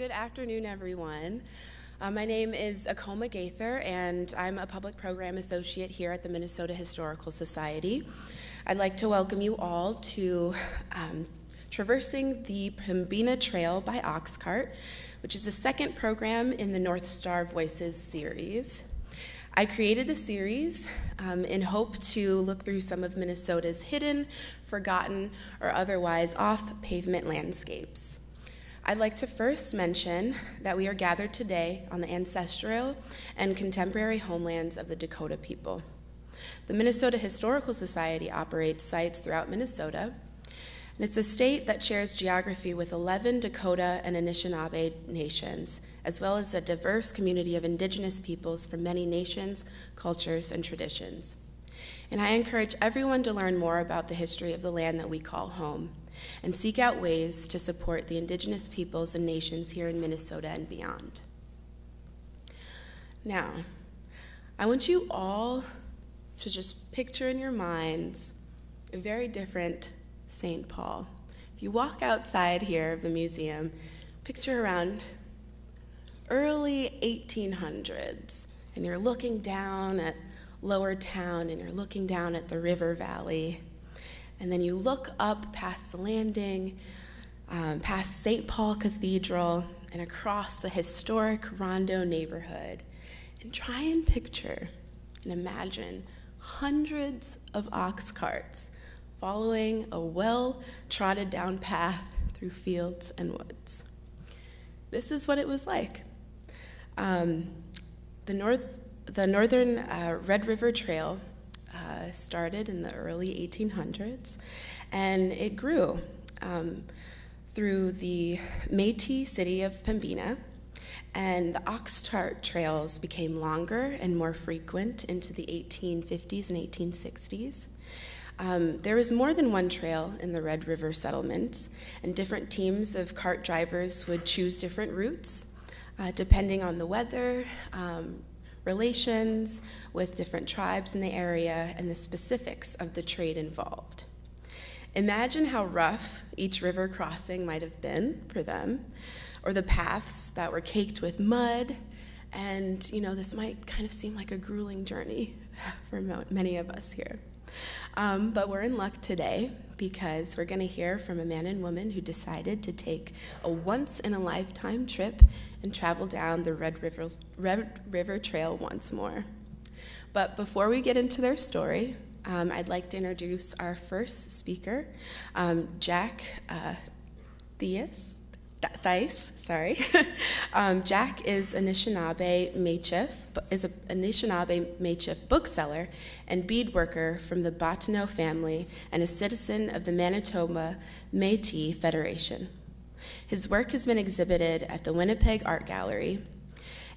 Good afternoon, everyone. My name is Akoma Gaither, and I'm a Public Program Associate here at the Minnesota Historical Society. I'd like to welcome you all to Traversing the Pembina Trail by Oxcart, which is the second program in the North Star Voices series. I created the series in hope to look through some of Minnesota's hidden, forgotten, or otherwise off-pavement landscapes. I'd like to first mention that we are gathered today on the ancestral and contemporary homelands of the Dakota people. The Minnesota Historical Society operates sites throughout Minnesota, and it's a state that shares geography with 11 Dakota and Anishinaabe nations, as well as a diverse community of indigenous peoples from many nations, cultures, and traditions. And I encourage everyone to learn more about the history of the land that we call home, and seek out ways to support the indigenous peoples and nations here in Minnesota and beyond. Now, I want you all to just picture in your minds a very different St. Paul. If you walk outside here of the museum, picture around early 1800s, and you're looking down at Lower Town, and you're looking down at the river valley. And then you look up past the landing, past St. Paul Cathedral, and across the historic Rondo neighborhood. And try and picture and imagine hundreds of ox carts following a well-trodden down path through fields and woods. This is what it was like. The Northern Red River Trail started in the early 1800s, and it grew through the Métis city of Pembina, and the ox cart trails became longer and more frequent into the 1850s and 1860s. There was more than one trail in the Red River settlements, and different teams of cart drivers would choose different routes depending on the weather, relations with different tribes in the area, and the specifics of the trade involved. Imagine how rough each river crossing might have been for them, or the paths that were caked with mud, and this might kind of seem like a grueling journey for many of us here. But we're in luck today because we're going to hear from a man and woman who decided to take a once-in-a-lifetime trip and travel down the Red River Trail once more. But before we get into their story, I'd like to introduce our first speaker, Jack Thies. Jack is an Anishinaabe Métis bookseller and beadworker from the Bottineau family and a citizen of the Manitoba Métis Federation. His work has been exhibited at the Winnipeg Art Gallery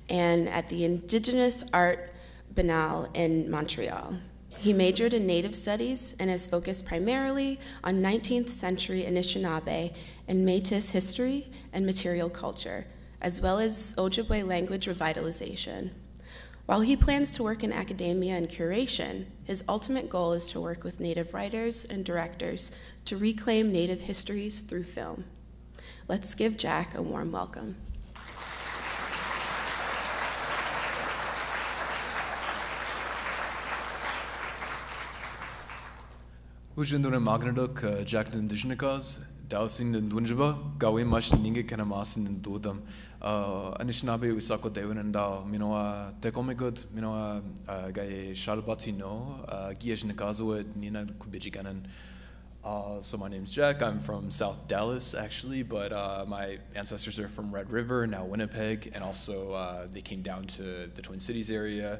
and at the Indigenous Art Biennale in Montreal. He majored in Native Studies and has focused primarily on 19th century Anishinaabe and Métis history and material culture, as well as Ojibwe language revitalization. While he plans to work in academia and curation, his ultimate goal is to work with Native writers and directors to reclaim Native histories through film. Let's give Jack a warm welcome. Ujinduna Magnaduk, Jack the Indishnikas, Dowsing the Dunjaba, Gawe Mash Ninga Kanamas in Dudam, Anishinaabe Wisako Devon and Dow, Minoa Tekomigud, Minoa Gaye Shalbatino, Gieshnikazo, Nina Kubijiganan. So my name's Jack. I'm from South Dallas, actually, but my ancestors are from Red River, now Winnipeg, and also they came down to the Twin Cities area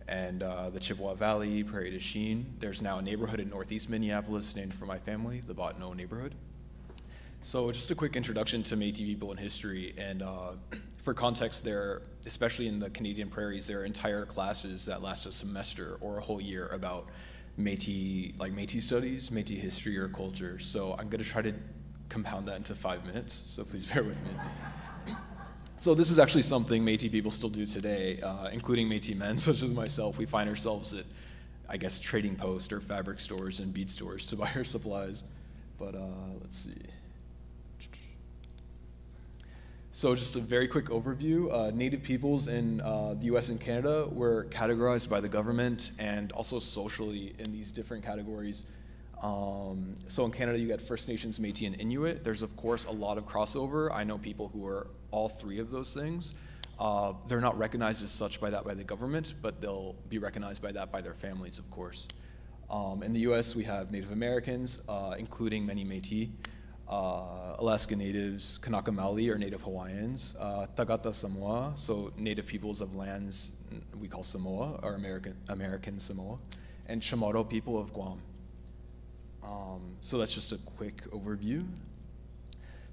and the Chippewa Valley, Prairie du Chien. There's now a neighborhood in northeast Minneapolis named for my family, the Bottineau neighborhood. So just a quick introduction to Métis people in history, and for context there, especially in the Canadian prairies, there are entire classes that last a semester or a whole year about Métis studies, Métis history or culture. So I'm gonna try to compound that into 5 minutes, so please bear with me. So this is actually something Métis people still do today, including Métis men such as myself. We find ourselves at, I guess, trading posts or fabric stores and bead stores to buy our supplies. But let's see. So just a very quick overview. Native peoples in the US and Canada were categorized by the government and also socially in these different categories. So in Canada, you got First Nations, Métis, and Inuit. There's, of course, a lot of crossover. I know people who are all three of those things. They're not recognized as such by the government, but they'll be recognized by that by their families, of course. In the US, we have Native Americans, including many Métis, Alaska Natives, Kanaka Maoli, or Native Hawaiians, Tagata Samoa, so Native peoples of lands we call Samoa, or American Samoa, and Chamorro people of Guam. So that's just a quick overview.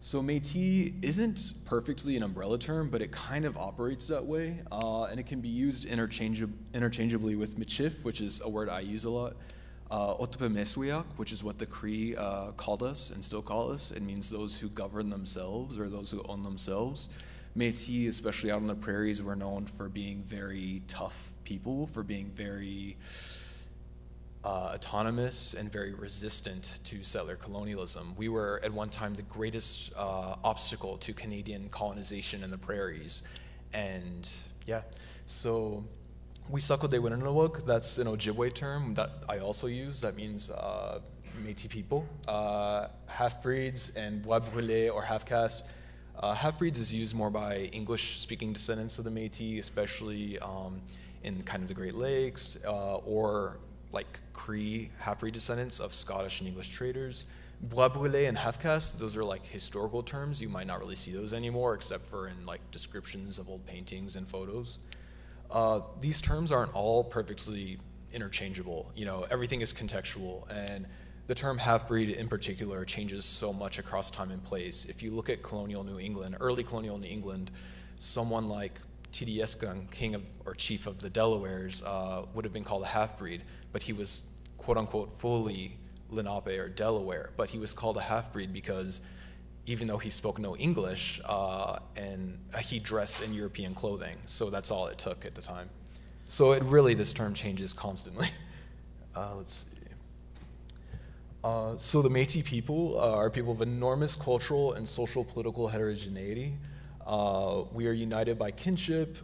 So Métis isn't perfectly an umbrella term, but it kind of operates that way, and it can be used interchangeably with Michif, which is a word I use a lot, Otupemeswiak, which is what the Cree called us and still call us. It means those who govern themselves or those who own themselves. Métis, especially out on the prairies, were known for being very tough people, for being very autonomous and very resistant to settler colonialism. We were at one time the greatest obstacle to Canadian colonization in the prairies. And yeah, so Wisako de Winanawag, that's an Ojibwe term that I also use. That means Métis people. Half-breeds and Bois-Brûlés or half-caste. Half-breeds is used more by English-speaking descendants of the Métis, especially in kind of the Great Lakes, or like Cree half-breed descendants of Scottish and English traders. Bois-Brûlés and half-caste, those are like historical terms. You might not really see those anymore, except for in like descriptions of old paintings and photos. These terms aren't all perfectly interchangeable. You know, everything is contextual, and the term half-breed in particular changes so much across time and place. If you look at colonial New England, early colonial New England, someone like Tidieskan, king of or chief of the Delawares, would have been called a half-breed, but he was quote-unquote fully Lenape or Delaware, but he was called a half-breed because even though he spoke no English, and he dressed in European clothing, so that's all it took at the time. So this term changes constantly. Let's see. So the Métis people are people of enormous cultural and social political heterogeneity. We are united by kinship,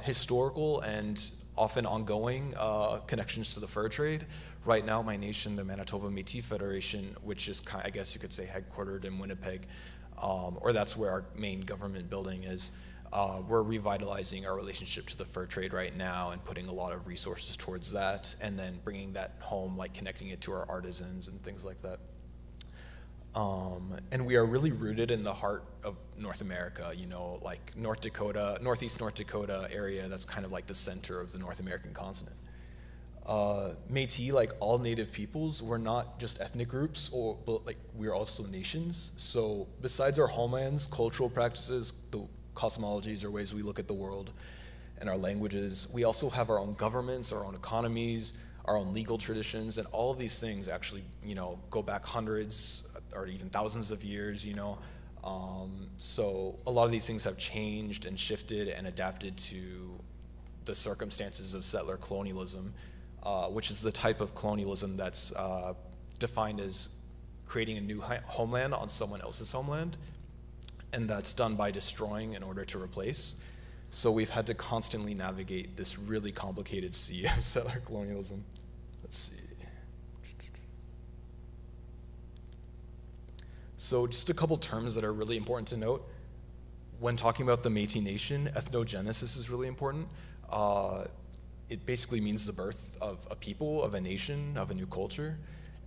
historical and often ongoing connections to the fur trade. Right now, my nation, the Manitoba Métis Federation, which is, I guess you could say, headquartered in Winnipeg, or that's where our main government building is, we're revitalizing our relationship to the fur trade right now and putting a lot of resources towards that, and then bringing that home, like connecting it to our artisans and things like that. And we are really rooted in the heart of North America, you know, like North Dakota, Northeast North Dakota area, that's kind of like the center of the North American continent. Métis, like all native peoples, we're not just ethnic groups, but like we're also nations. So besides our homelands, cultural practices, the cosmologies or ways we look at the world, and our languages, we also have our own governments, our own economies, our own legal traditions, and all of these things actually, you know, go back hundreds or even thousands of years, you know. So a lot of these things have changed and shifted and adapted to the circumstances of settler colonialism, which is the type of colonialism that's defined as creating a new homeland on someone else's homeland, and that's done by destroying in order to replace. So we've had to constantly navigate this really complicated sea of settler colonialism. Let's see. So just a couple terms that are really important to note. When talking about the Métis Nation, ethnogenesis is really important. It basically means the birth of a people, of a nation, of a new culture.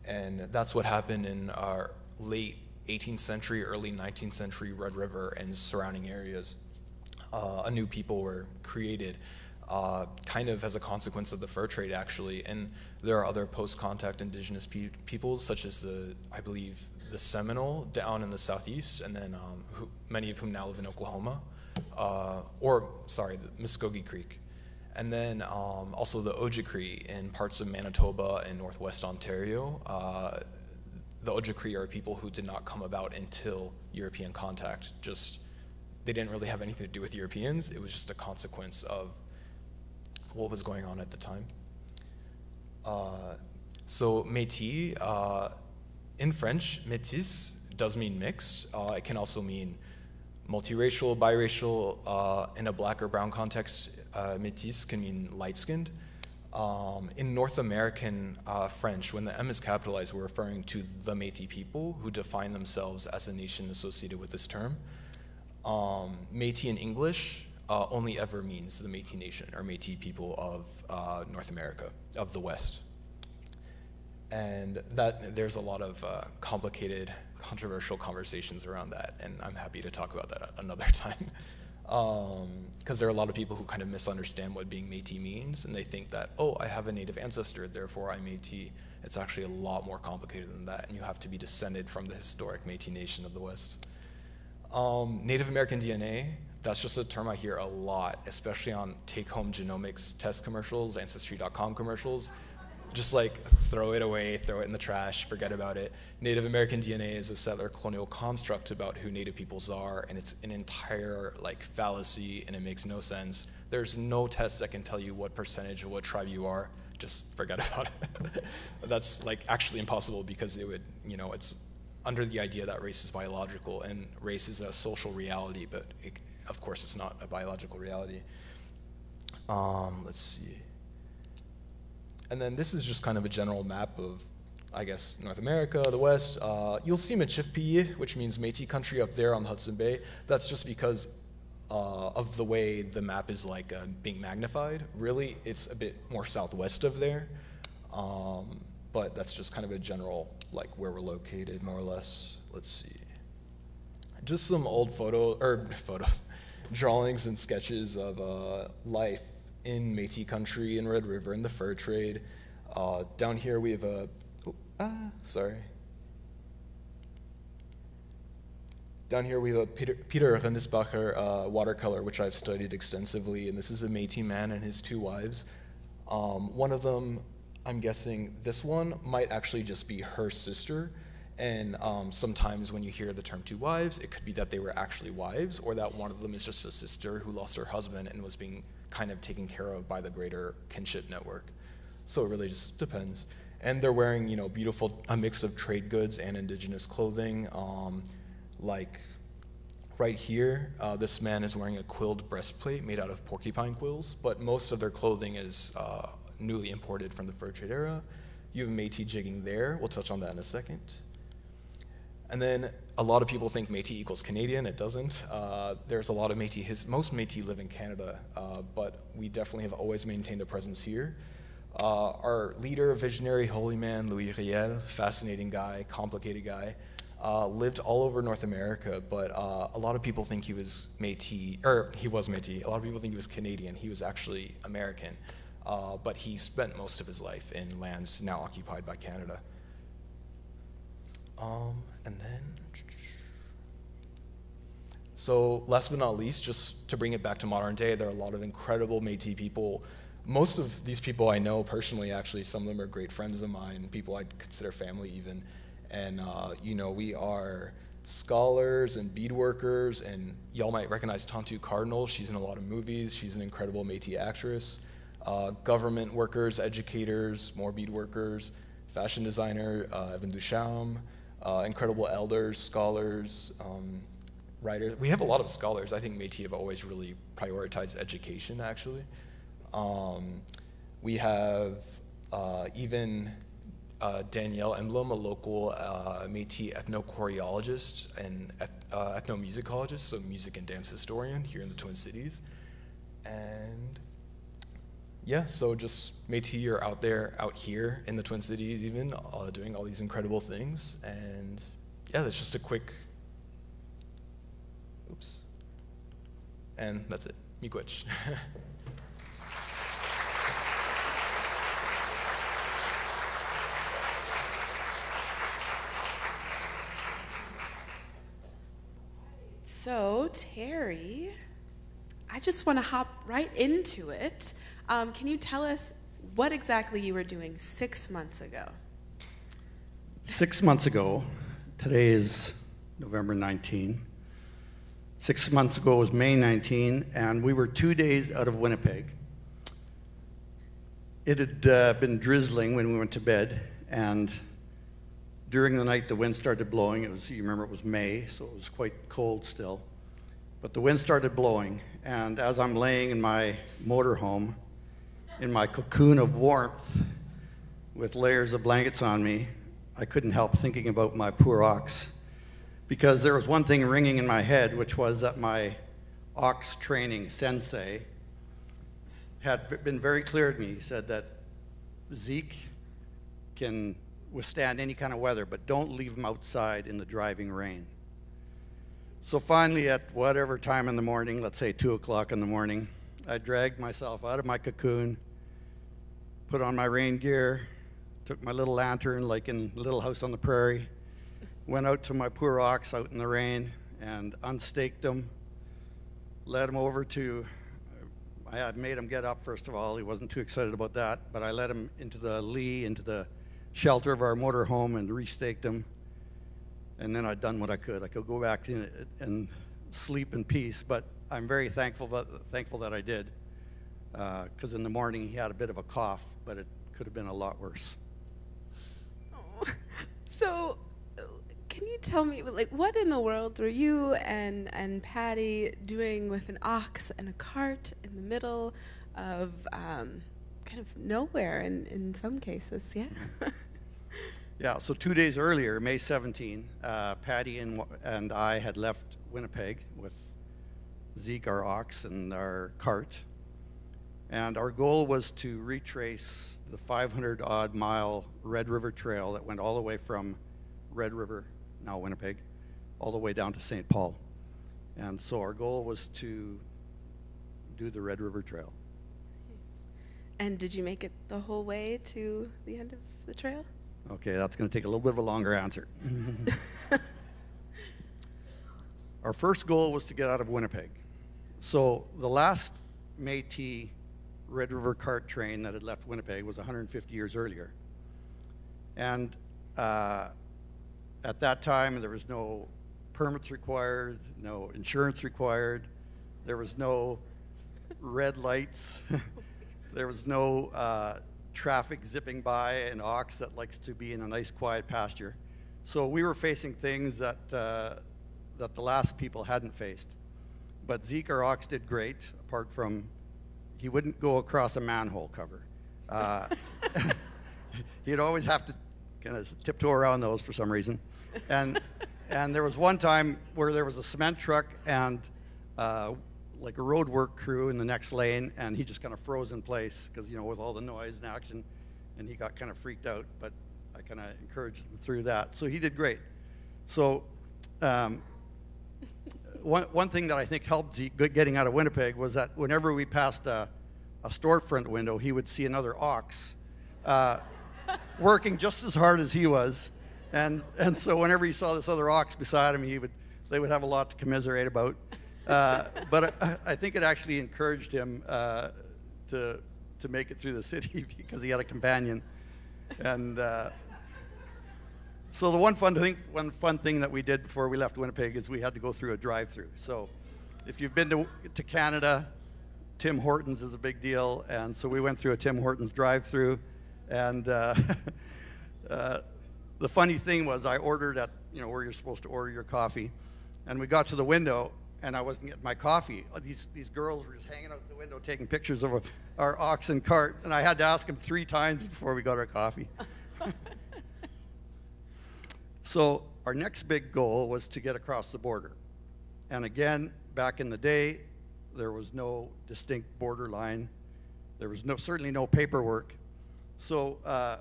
And that's what happened in our late 18th century, early 19th century Red River and surrounding areas. A new people were created kind of as a consequence of the fur trade, actually. And there are other post-contact indigenous peoples, such as I believe, the Seminole down in the southeast, and then many of whom now live in Oklahoma, the Muskogee Creek. And then also the Ojibwe in parts of Manitoba and Northwest Ontario. The Ojibwe are people who did not come about until European contact. They didn't really have anything to do with Europeans. It was just a consequence of what was going on at the time. So Métis, in French, métis does mean mixed. It can also mean multiracial, biracial. In a black or brown context, métis can mean light-skinned. In North American French, when the M is capitalized, we're referring to the Métis people who define themselves as a nation associated with this term. Métis in English only ever means the Métis nation, or Métis people of North America, of the West. And there's a lot of complicated, controversial conversations around that, and I'm happy to talk about that another time. Because there are a lot of people who kind of misunderstand what being Métis means, and they think that, oh, I have a native ancestor, therefore I'm Métis. It's actually a lot more complicated than that, and you have to be descended from the historic Métis nation of the West. Native American DNA, that's just a term I hear a lot, especially on take-home genomics test commercials, Ancestry.com commercials. Just like throw it away, throw it in the trash, forget about it. Native American DNA is a settler colonial construct about who Native peoples are, and it's an entire like fallacy, and it makes no sense. There's no test that can tell you what percentage of what tribe you are. Just forget about it. That's like actually impossible, because it would, you know, it's under the idea that race is biological and race is a social reality, but of course it's not a biological reality. Let's see. And then this is just kind of a general map of, I guess, North America, the West. You'll see Michifpi, which means Métis country up there on the Hudson Bay. That's just because of the way the map is like being magnified. Really, it's a bit more southwest of there. But that's just kind of a general, like where we're located, more or less. Let's see. Just some old drawings and sketches of life in Métis country in Red River in the fur trade. Down here we have Down here we have a Peter Rennesbacher watercolor, which I've studied extensively, and this is a Métis man and his two wives. One of them, I'm guessing this one might actually just be her sister, and sometimes when you hear the term two wives, it could be that they were actually wives, or that one of them is just a sister who lost her husband and was being kind of taken care of by the greater kinship network. So it really just depends. And they're wearing, you know, a mix of trade goods and indigenous clothing. Like right here, this man is wearing a quilled breastplate made out of porcupine quills, but most of their clothing is newly imported from the fur trade era. You have Métis jigging there. We'll touch on that in a second. And then a lot of people think Métis equals Canadian. It doesn't. There's a lot of Métis. Most Métis live in Canada, but we definitely have always maintained a presence here. Our leader, visionary, holy man, Louis Riel, fascinating guy, complicated guy, lived all over North America, but a lot of people think he was Métis, or he was Métis. A lot of people think he was Canadian. He was actually American, but he spent most of his life in lands now occupied by Canada. And then, so last but not least, just to bring it back to modern day, there are a lot of incredible Métis people. Most of these people I know personally, actually. Some of them are great friends of mine, people I'd consider family even. And, you know, we are scholars and beadworkers, and y'all might recognize Tantu Cardinal. She's in a lot of movies. She's an incredible Métis actress. Government workers, educators, more beadworkers, fashion designer, Evan Ducharme. Incredible elders, scholars, writers. We have a lot of scholars. I think Métis have always really prioritized education, actually. We have even Danielle Emblem, a local Métis ethnochoreologist and ethnomusicologist, so music and dance historian here in the Twin Cities. And yeah, so just Métis are out here in the Twin Cities even, doing all these incredible things. And yeah, that's just a quick, oops. And that's it, miigwech. So, Terry, I just want to hop right into it. Can you tell us what exactly you were doing 6 months ago? 6 months ago, today is November 19. 6 months ago was May 19, and we were 2 days out of Winnipeg. It had been drizzling when we went to bed, and during the night the wind started blowing. You remember it was May, so it was quite cold still. But the wind started blowing, and as I'm laying in my motorhome, in my cocoon of warmth, with layers of blankets on me, I couldn't help thinking about my poor ox. Because there was one thing ringing in my head, which was that my ox training sensei had been very clear to me. He said that Zeke can withstand any kind of weather, but don't leave him outside in the driving rain. So finally, at whatever time in the morning, let's say 2 o'clock in the morning, I dragged myself out of my cocoon, put on my rain gear, took my little lantern like in Little House on the Prairie, went out to my poor ox out in the rain and unstaked him, led him over to, I had made him get up first of all. He wasn't too excited about that, but I led him into the lee, into the shelter of our motorhome and restaked him. And then I'd done what I could. I could go back in and sleep in peace, but I'm very thankful that I did, because in the morning he had a bit of a cough, but it could have been a lot worse. Oh. So, can you tell me, like, what in the world were you and Patty doing with an ox and a cart in the middle of kind of nowhere in some cases? Yeah. Yeah, so 2 days earlier, May 17, Patty and I had left Winnipeg with Zeke, our ox, and our cart. And our goal was to retrace the 500-odd mile Red River Trail that went all the way from Red River, now Winnipeg, all the way down to St. Paul. And so our goal was to do the Red River Trail. And did you make it the whole way to the end of the trail? Okay, that's going to take a little bit of a longer answer. Our first goal was to get out of Winnipeg. So the last Métis Red River cart train that had left Winnipeg was 150 years earlier. And at that time, there was no permits required, no insurance required, there was no red lights, there was no traffic zipping by an ox that likes to be in a nice quiet pasture. So we were facing things that that the last people hadn't faced. But Zeke, our ox, did great, apart from he wouldn't go across a manhole cover. He'd always have to kind of tiptoe around those for some reason. And there was one time where there was a cement truck and like a road work crew in the next lane, and he just kind of froze in place because, you know, with all the noise and action, and he got kind of freaked out, but I kind of encouraged him through that. So he did great. So one thing that I think helped Zeke getting out of Winnipeg was that whenever we passed a storefront window, he would see another ox working just as hard as he was. And so whenever he saw this other ox beside him, they would have a lot to commiserate about. But I think it actually encouraged him to make it through the city because he had a companion. And so the one fun thing that we did before we left Winnipeg is we had to go through a drive-through. So if you've been to Canada, Tim Hortons is a big deal, and so we went through a Tim Hortons drive-through. And the funny thing was I ordered at, where you're supposed to order your coffee, and we got to the window, and I wasn't getting my coffee. These girls were just hanging out the window taking pictures of our ox and cart, and I had to ask them 3 times before we got our coffee. So our next big goal was to get across the border. And again, back in the day, there was no distinct border line. There was certainly no paperwork. So, yeah,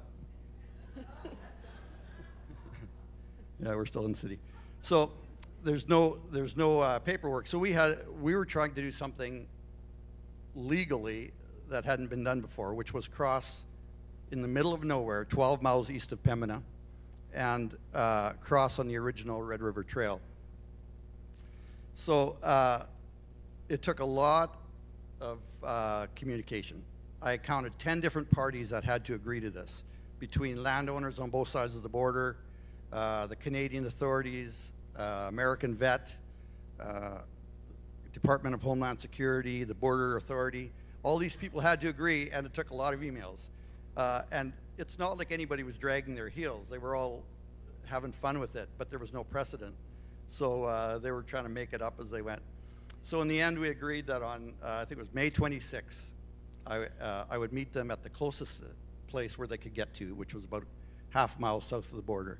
we're still in the city. So there's no paperwork. So we were trying to do something legally that hadn't been done before, which was cross in the middle of nowhere, 12 miles east of Pembina, and cross on the original Red River Trail. So it took a lot of communication. I counted 10 different parties that had to agree to this, between landowners on both sides of the border, the Canadian authorities, American Vet, Department of Homeland Security, the Border Authority. All these people had to agree, and it took a lot of emails. And it's not like anybody was dragging their heels. They were all having fun with it, but there was no precedent. So they were trying to make it up as they went. So in the end, we agreed that on, I think it was May 26th, I would meet them at the closest place where they could get to, which was about half a mile south of the border.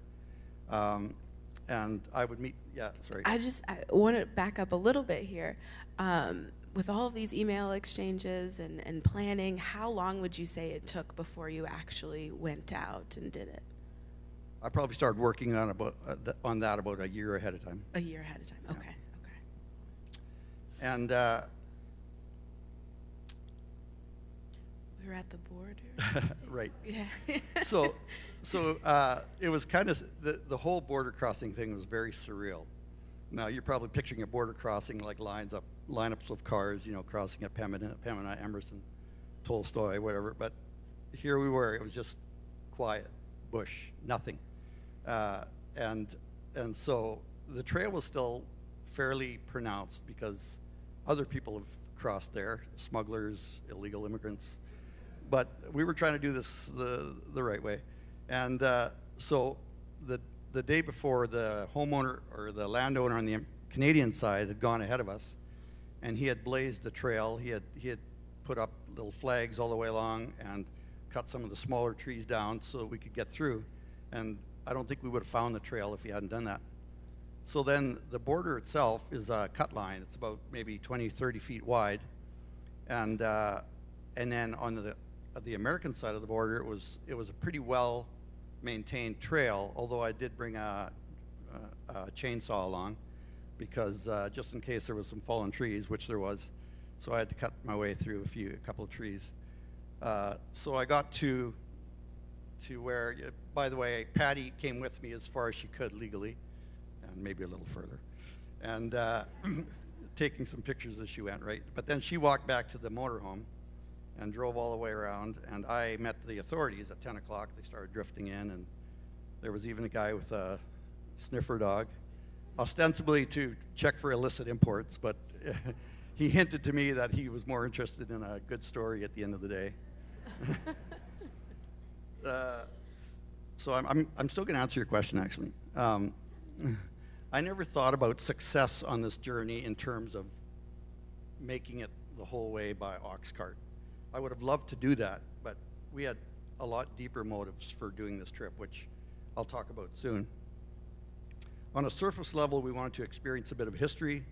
And I would meet, yeah, sorry. I want to back up a little bit here. With all of these email exchanges and planning, how long would you say it took before you actually went out and did it? I probably started working on that about a year ahead of time. A year ahead of time, Yeah. okay. And We were at the border. right. Yeah. So it was kind of, the whole border crossing thing was very surreal. Now, you're probably picturing a border crossing like lineups of cars, you know, crossing at Pembina, Emerson, Tolstoy, whatever. But here we were. It was just quiet, bush, nothing. And so the trail was still fairly pronounced because other people have crossed there, smugglers, illegal immigrants. But we were trying to do this the right way. And so the day before, the homeowner or the landowner on the Canadian side had gone ahead of us, and he had blazed the trail. He had put up little flags all the way along and cut some of the smaller trees down so that we could get through. And I don't think we would have found the trail if he hadn't done that. So then the border itself is a cut line. It's about maybe 20, 30 feet wide. And then on the American side of the border, it was a pretty well maintained trail, although I did bring a chainsaw along because just in case there was some fallen trees, which there was. So I had to cut my way through a couple of trees. So I got to where, by the way, Patty came with me as far as she could legally, and maybe a little further, and taking some pictures as she went, right? But then she walked back to the motorhome and drove all the way around, and I met the authorities at 10 o'clock. They started drifting in, and there was even a guy with a sniffer dog, ostensibly to check for illicit imports, but he hinted to me that he was more interested in a good story at the end of the day. So I'm still going to answer your question, actually. I never thought about success on this journey in terms of making it the whole way by ox cart. I would have loved to do that, but we had a lot deeper motives for doing this trip, which I'll talk about soon. On a surface level, we wanted to experience a bit of history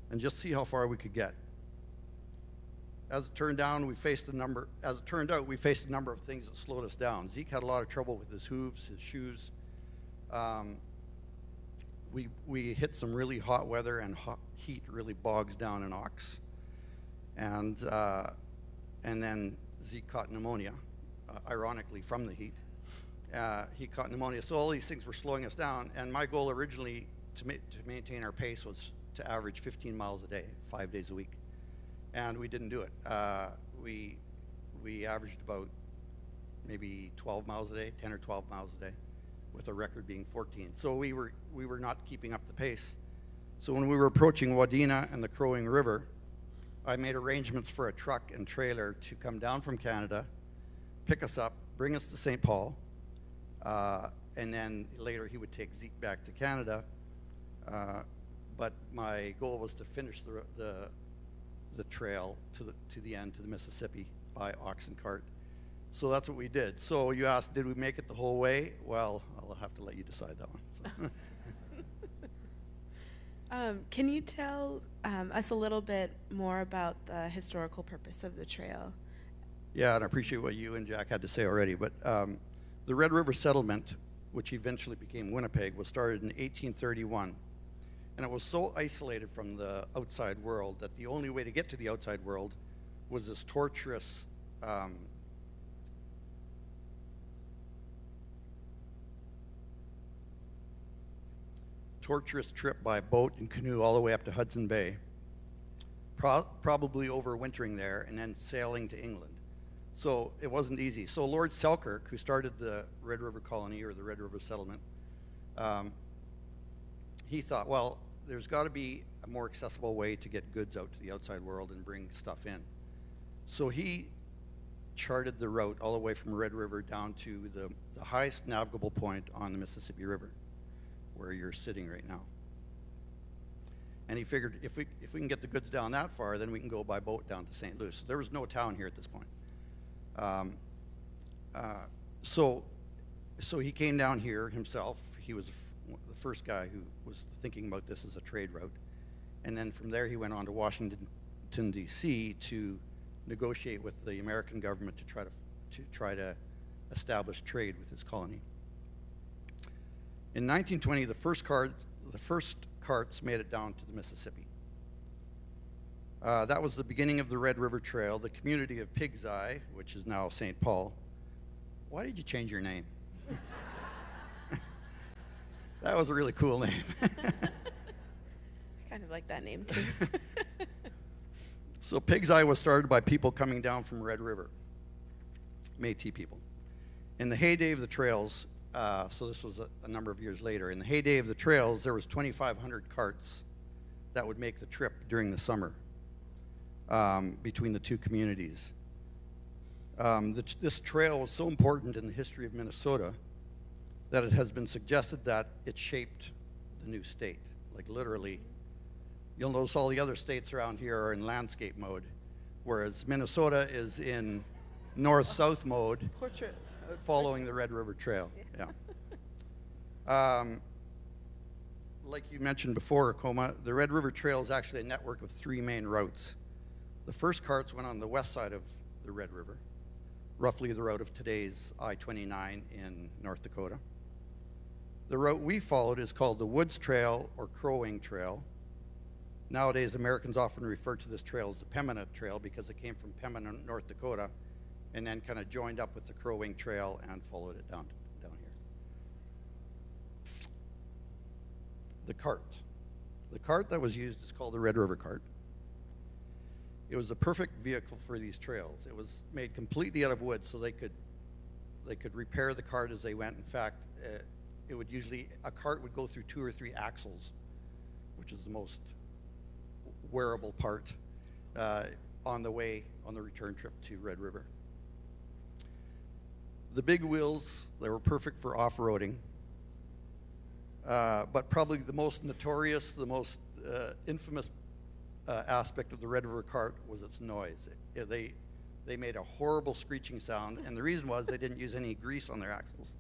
and just see how far we could get. As it turned out, we faced a number of things that slowed us down. Zeke had a lot of trouble with his hooves, his shoes. We hit some really hot weather, and heat really bogs down an ox. And then Zeke caught pneumonia, ironically from the heat. He caught pneumonia. So all these things were slowing us down. And my goal originally to maintain our pace was to average 15 miles a day, 5 days a week. And we didn't do it. We averaged about maybe 12 miles a day, 10 or 12 miles a day, with a record being 14. So we were not keeping up the pace. So when we were approaching Wadena and the Crow Wing River, I made arrangements for a truck and trailer to come down from Canada, pick us up, bring us to St. Paul, and then later he would take Zeke back to Canada. But my goal was to finish the trail to the end, to the Mississippi, by ox and cart. So that's what we did. So you asked, did we make it the whole way? Well, I'll have to let you decide that one. So. Can you tell us a little bit more about the historical purpose of the trail? Yeah, and I appreciate what you and Jack had to say already, but the Red River Settlement, which eventually became Winnipeg, was started in 1831. And it was so isolated from the outside world that the only way to get to the outside world was this torturous trip by boat and canoe all the way up to Hudson Bay, probably overwintering there and then sailing to England. So it wasn't easy. So Lord Selkirk, who started the Red River Colony or the Red River Settlement, he thought, well, there's got to be a more accessible way to get goods out to the outside world and bring stuff in. So he charted the route all the way from Red River down to the highest navigable point on the Mississippi River, where you're sitting right now. And he figured if we can get the goods down that far, then we can go by boat down to St. Louis. So there was no town here at this point. So he came down here himself. He was the first guy who was thinking about this as a trade route. And then from there he went on to Washington, D.C. to negotiate with the American government to try to establish trade with his colony. In 1920, the first carts made it down to the Mississippi. That was the beginning of the Red River Trail. The community of Pig's Eye, which is now St. Paul. Why did you change your name? That was a really cool name. I kind of like that name too. So Pig's Eye was started by people coming down from Red River, Métis people. In the heyday of the trails, so this was a number of years later, in the heyday of the trails, there was 2,500 carts that would make the trip during the summer between the two communities. This trail was so important in the history of Minnesota that it has been suggested that it shaped the new state. Like literally, you'll notice all the other states around here are in landscape mode, whereas Minnesota is in north-south mode, following the Red River Trail. Yeah. Like you mentioned before, Coma, the Red River Trail is actually a network of 3 main routes. The first carts went on the west side of the Red River, roughly the route of today's I-29 in North Dakota. The route we followed is called the Woods Trail or Crow Wing Trail. Nowadays, Americans often refer to this trail as the Pembina Trail because it came from Pembina, North Dakota, and then kind of joined up with the Crow Wing Trail and followed it down here. The cart. The cart that was used is called the Red River Cart. It was the perfect vehicle for these trails. It was made completely out of wood, so they could repair the cart as they went. In fact, a cart would go through 2 or 3 axles, which is the most wearable part on the return trip to Red River. The big wheels, they were perfect for off-roading, but probably the most notorious, the most infamous aspect of the Red River Cart was its noise. They made a horrible screeching sound, and the reason was they didn't use any grease on their axles.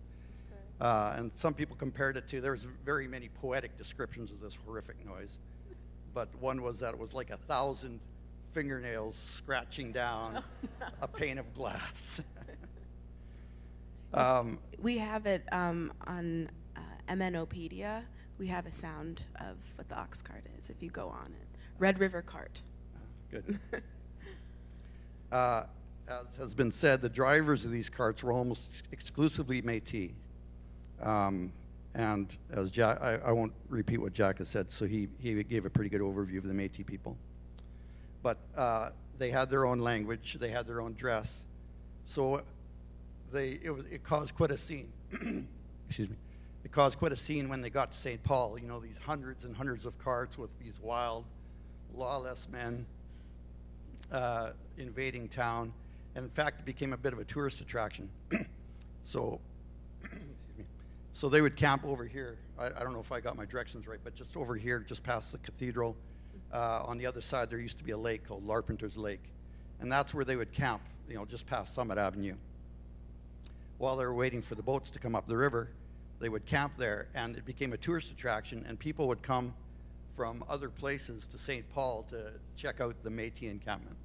And some people compared it to, there was very many poetic descriptions of this horrific noise, but one was that it was like 1,000 fingernails scratching down a pane of glass. We have it on MNOpedia. We have a sound of what the ox cart is if you go on it. Red River Cart. Good. As has been said, the drivers of these carts were almost exclusively Métis. And as Jack, I won't repeat what Jack has said, so he gave a pretty good overview of the Métis people. But they had their own language, they had their own dress, so it caused quite a scene. Excuse me. It caused quite a scene when they got to St. Paul. You know, these hundreds and hundreds of carts with these wild, lawless men invading town, and in fact, it became a bit of a tourist attraction. So they would camp over here. I don't know if I got my directions right, but just over here, just past the cathedral. On the other side, there used to be a lake called Larpenteur's Lake, and that's where they would camp, you know, just past Summit Avenue. While they were waiting for the boats to come up the river, they would camp there, and it became a tourist attraction, and people would come from other places to St. Paul to check out the Métis encampment.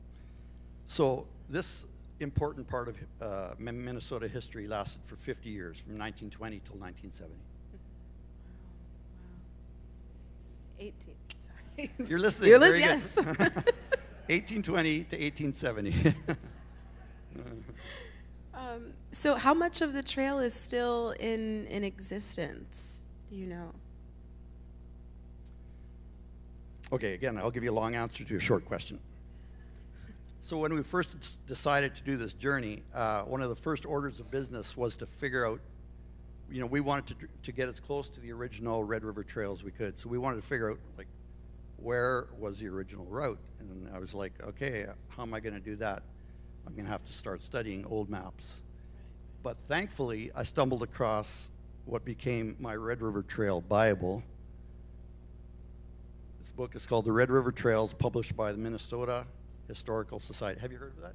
So this important part of Minnesota history lasted for 50 years, from 1920 till 1970. Wow. 18, sorry. You're listening. You're very yes. good. 1820 to 1870. So how much of the trail is still in existence? Do you know? Okay, again, I'll give you a long answer to a short question. So when we first decided to do this journey, one of the first orders of business was to figure out, you know, we wanted to get as close to the original Red River Trail as we could. So we wanted to figure out, like, where was the original route? And I was like, okay, how am I going to do that? I'm going to have to start studying old maps. But thankfully, I stumbled across what became my Red River Trail Bible. This book is called The Red River Trails, published by the Minnesota Historical Society. Have you heard of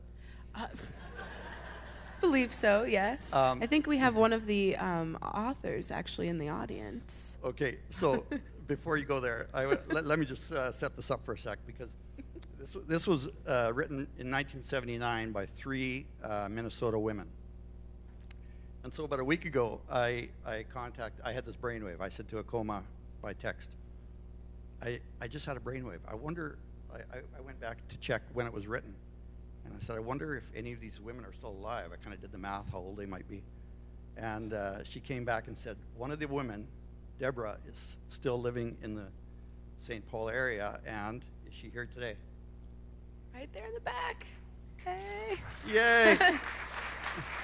that? Believe so, yes. Um, I think we have one of the authors actually in the audience. Okay, so before you go there, let me just set this up for a sec, because this was written in 1979 by 3 Minnesota women. And so about a week ago, I had this brainwave. I said to Akoma by text, I just had a brainwave. I wonder, I went back to check when it was written. And I said, I wonder if any of these women are still alive. I kind of did the math, how old they might be. And she came back and said, one of the women, Deborah, is still living in the St. Paul area. And is she here today? Right there in the back. Hey. Yay!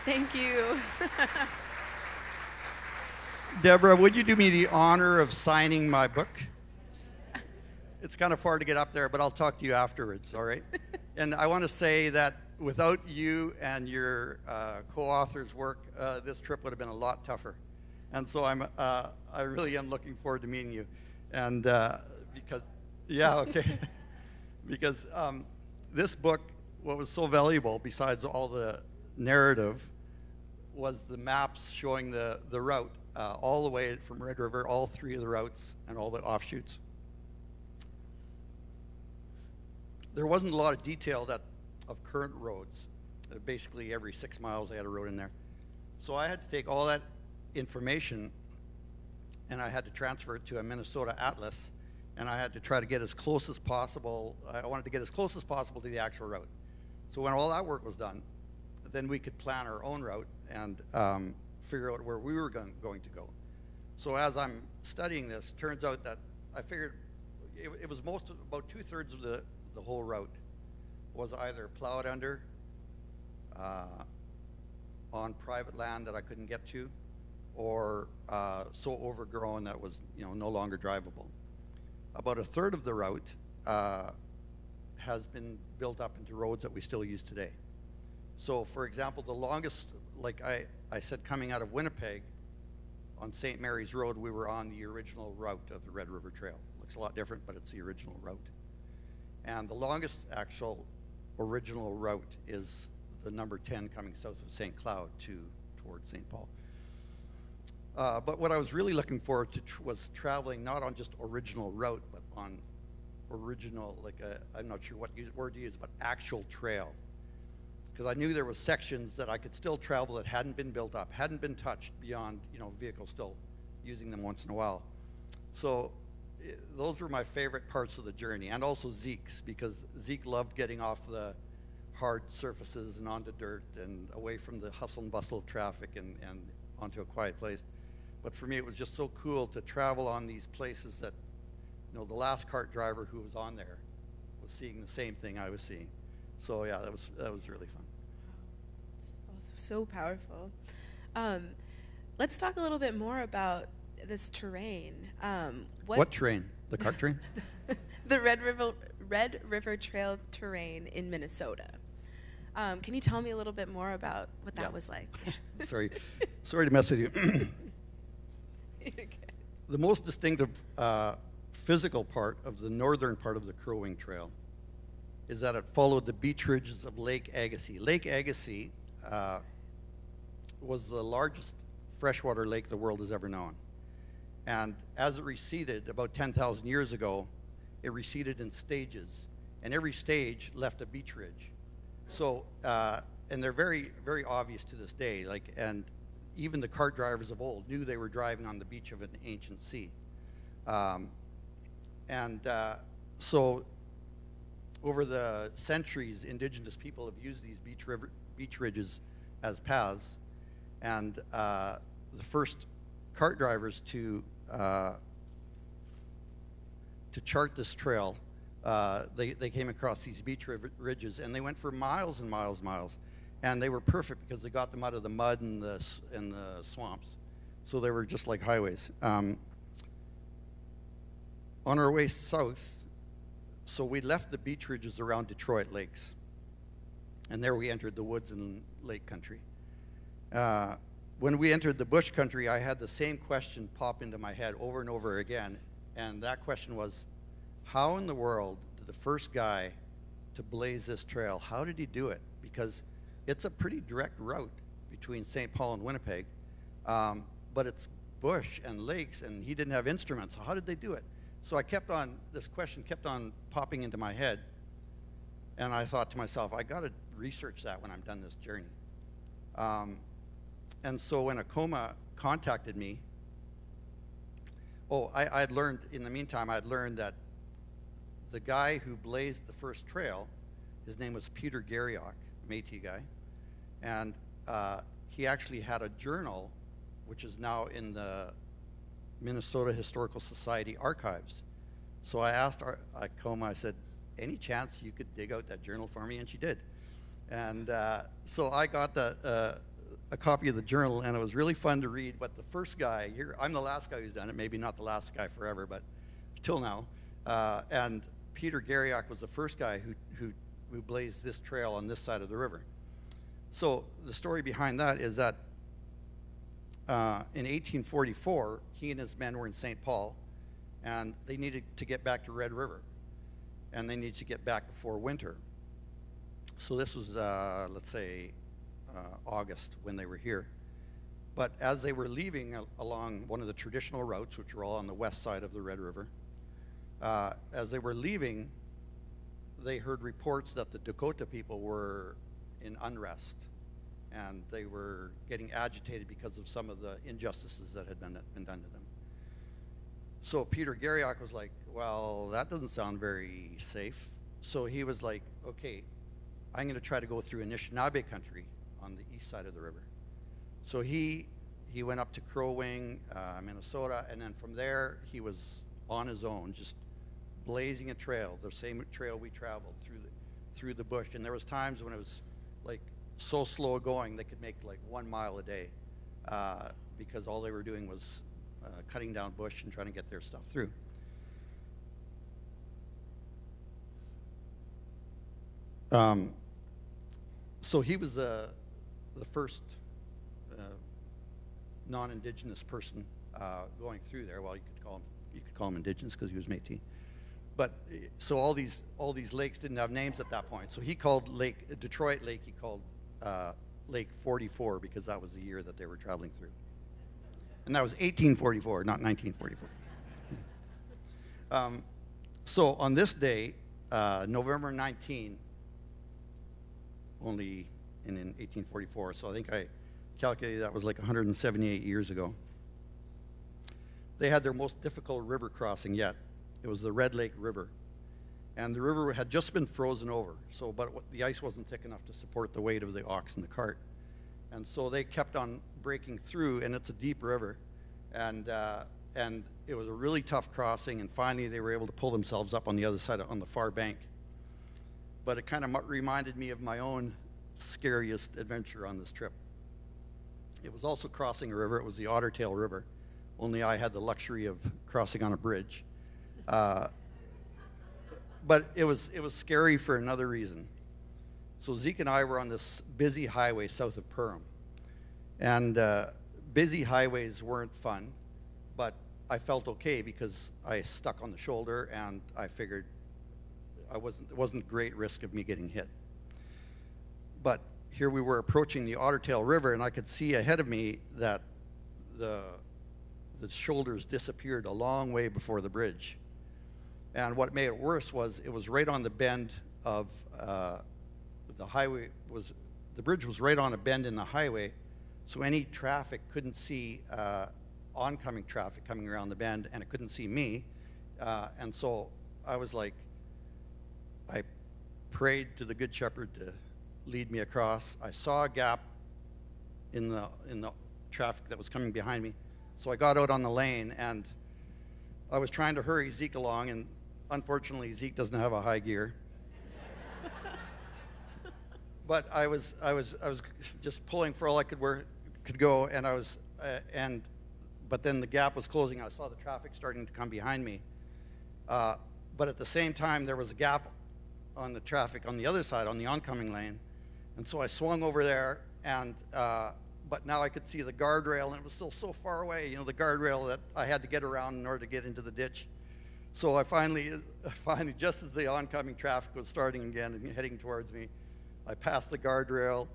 Thank you. Deborah, would you do me the honor of signing my book? It's kind of far to get up there, but I'll talk to you afterwards, all right? And I want to say that without you and your co-authors' work, this trip would have been a lot tougher. And so I really am looking forward to meeting you. And because, yeah, okay. Because this book, what was so valuable, besides all the narrative, was the maps showing the route all the way from Red River, all 3 of the routes and all the offshoots. There wasn't a lot of detail of current roads. Basically every 6 miles they had a road in there. So I had to take all that information and I had to transfer it to a Minnesota atlas, and I had to try to get as close as possible. I wanted to get as close as possible to the actual route. So when all that work was done, then we could plan our own route and figure out where we were going to go. So as I'm studying this, turns out that I figured it was about 2/3 of the whole route was either plowed under on private land that I couldn't get to, or so overgrown that was no longer drivable. About 1/3 of the route has been built up into roads that we still use today. So for example, the longest, like I said, coming out of Winnipeg on St. Mary's Road, we were on the original route of the Red River Trail. Looks a lot different, but it's the original route. And the longest actual original route is the number 10 coming south of St. Cloud towards St. Paul. But what I was really looking forward to was traveling not on just original route, but on original, I'm not sure what word to use, but actual trail. Because I knew there was sections that I could still travel that hadn't been built up, hadn't been touched beyond, vehicles still using them once in a while. So those were my favorite parts of the journey, and also Zeke's, because Zeke loved getting off the hard surfaces and onto dirt and away from the hustle and bustle of traffic and onto a quiet place. But for me, it was just so cool to travel on these places that, the last cart driver who was on there was seeing the same thing I was seeing. So yeah, that was really fun. It's also so powerful. Let's talk a little bit more about this terrain. What terrain? The cart train? The Red River Trail terrain in Minnesota. Can you tell me a little bit more about what that was like? Sorry to mess with you. Okay. The most distinctive physical part of the northern part of the Crow Wing Trail is that it followed the beach ridges of Lake Agassiz. Lake Agassiz was the largest freshwater lake the world has ever known. And as it receded about 10,000 years ago, it receded in stages, and every stage left a beach ridge. So, and they're very, very obvious to this day. And even the cart drivers of old knew they were driving on the beach of an ancient sea. So, over the centuries, indigenous people have used these beach ridges as paths, and the first cart drivers to chart this trail, they came across these beach ridges, and they went for miles and miles and miles, and they were perfect because they got them out of the mud and the swamps, so they were just like highways. On our way south, so we left the beach ridges around Detroit Lakes, and there we entered the woods and lake country. When we entered the bush country, I had the same question pop into my head over and over again, and that question was, how in the world did the first guy to blaze this trail, how did he do it? Because it's a pretty direct route between St. Paul and Winnipeg, but it's bush and lakes, and he didn't have instruments. So how did they do it? So this question kept on popping into my head, and I thought to myself, I got to research that when I'm done this journey. And so when Acoma contacted me, I had learned, in the meantime, I had learned that the guy who blazed the first trail, his name was Peter Garriock, Métis guy, and he actually had a journal, which is now in the Minnesota Historical Society archives. So I asked Acoma, I said, any chance you could dig out that journal for me? And she did. And so I got a copy of the journal, and it was really fun to read what the first guy here, I'm the last guy who's done it, maybe not the last guy forever, but till now. And Peter Garriock was the first guy who blazed this trail on this side of the river. So the story behind that is that in 1844, he and his men were in St. Paul, and they needed to get back to Red River, and they needed to get back before winter. So this was, let's say, August when they were here. But as they were leaving along one of the traditional routes, which were all on the west side of the Red River, as they were leaving, they heard reports that the Dakota people were in unrest, and they were getting agitated because of some of the injustices that had been done to them. So Peter Garriock was like, well, that doesn't sound very safe. So he was like, okay, I'm going to try to go through Anishinaabe country on the east side of the river. So he went up to Crow Wing, Minnesota, and then from there he was on his own, just blazing a trail, the same trail we traveled through the bush. And there was times when it was like so slow going they could make like 1 mile a day because all they were doing was cutting down bush and trying to get their stuff through. So he was the first non-Indigenous person going through there. Well, you could call him Indigenous because he was Métis. But so all these lakes didn't have names at that point. So he called Detroit Lake, he called Lake 44 because that was the year that they were traveling through. And that was 1844, not 1944. So on this day, November 19, only in 1844, so I think I calculated that was like 178 years ago, they had their most difficult river crossing yet. It was the Red Lake River. And the river had just been frozen over, but the ice wasn't thick enough to support the weight of the ox and the cart. And so they kept on breaking through, and it's a deep river. And it was a really tough crossing, and finally they were able to pull themselves up on the other side, on the far bank. But it kind of reminded me of my own scariest adventure on this trip. It was also crossing a river. It was the Otter Tail River, only I had the luxury of crossing on a bridge. But it was scary for another reason. So Zeke and I were on this busy highway south of Perham. And busy highways weren't fun, but I felt okay because I stuck on the shoulder, and I figured it wasn't great risk of me getting hit. But here we were approaching the Otter Tail River, and I could see ahead of me that the shoulders disappeared a long way before the bridge. And what made it worse was it was right on the bend of the highway. The bridge was right on a bend in the highway, so any traffic couldn't see oncoming traffic coming around the bend, and it couldn't see me. And so I was like, I prayed to the Good Shepherd to lead me across. I saw a gap in the traffic that was coming behind me, so I got out on the lane, and I was trying to hurry Zeke along, and unfortunately Zeke doesn't have a high gear. But I was just pulling for all I could go, and but then the gap was closing. I saw the traffic starting to come behind me, but at the same time there was a gap on the traffic on the other side, on the oncoming lane, and so I swung over there, and but now I could see the guardrail, and it was still so far away, the guardrail that I had to get around in order to get into the ditch. So I finally, just as the oncoming traffic was starting again and heading towards me, I passed the guardrail.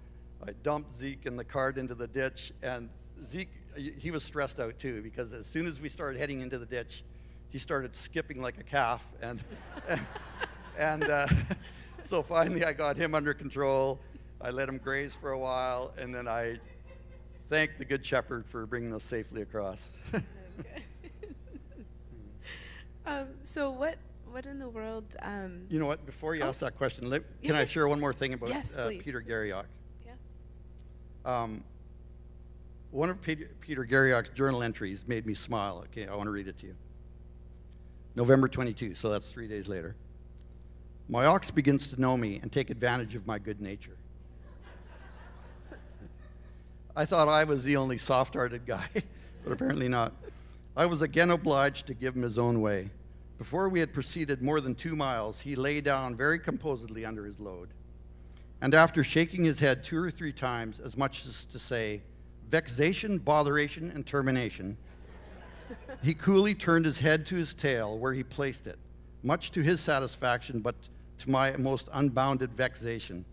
I dumped Zeke in the cart into the ditch, and Zeke, he was stressed out too, because as soon as we started heading into the ditch, he started skipping like a calf, and so finally I got him under control. I let him graze for a while, and then I thanked the Good Shepherd for bringing us safely across. Okay. So what in the world? You know what? Before you ask that question, can Yeah. I share one more thing about Yes, please. Peter Garriock? Yeah. One of Peter Garriock's journal entries made me smile. Okay, I want to read it to you. November 22, so that's 3 days later. My ox begins to know me and take advantage of my good nature. I thought I was the only soft-hearted guy, but apparently not. I was again obliged to give him his own way. Before we had proceeded more than 2 miles, he lay down very composedly under his load. And after shaking his head 2 or 3 times, as much as to say, vexation, botheration, and termination, he coolly turned his head to his tail where he placed it, much to his satisfaction, but to my most unbounded vexation.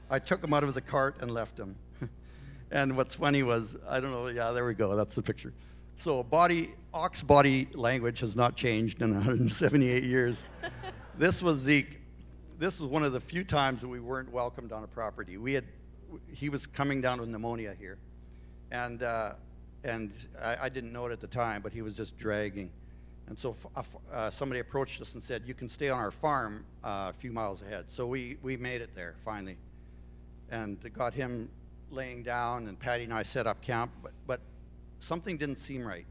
I took him out of the cart and left him. And what's funny was, I don't know, yeah, there we go, that's the picture. So ox body language has not changed in 178 years. This was Zeke. This was one of the few times that we weren't welcomed on a property. He was coming down with pneumonia here. And I didn't know it at the time, but he was just dragging. And so somebody approached us and said, you can stay on our farm a few miles ahead. So we made it there, finally. And got him laying down, and Patty and I set up camp, but something didn't seem right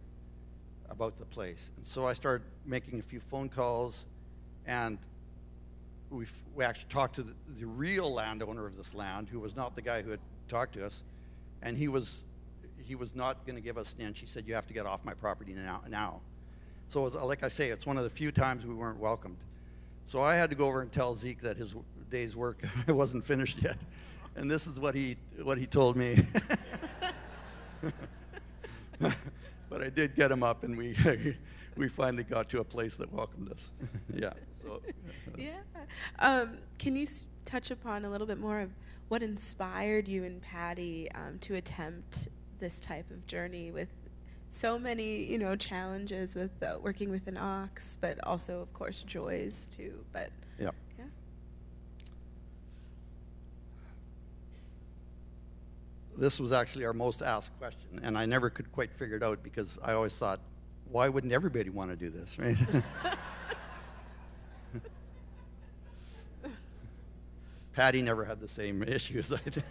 about the place. And so I started making a few phone calls, and we actually talked to the real landowner of this land, who was not the guy who had talked to us, and he was not going to give us an inch. He said, you have to get off my property now. So it was, like I say, it's one of the few times we weren't welcomed. So I had to go over and tell Zeke that his day's work wasn't finished yet. And this is what he told me. But I did get him up, and we finally got to a place that welcomed us. Yeah. So. Yeah. Can you touch upon a little bit more of what inspired you and Patty to attempt this type of journey with so many, challenges with working with an ox, but also, of course, joys too. But yeah. This was actually our most asked question, and I never could quite figure it out, because I always thought, why wouldn't everybody want to do this, right? Patty never had the same issue as I did.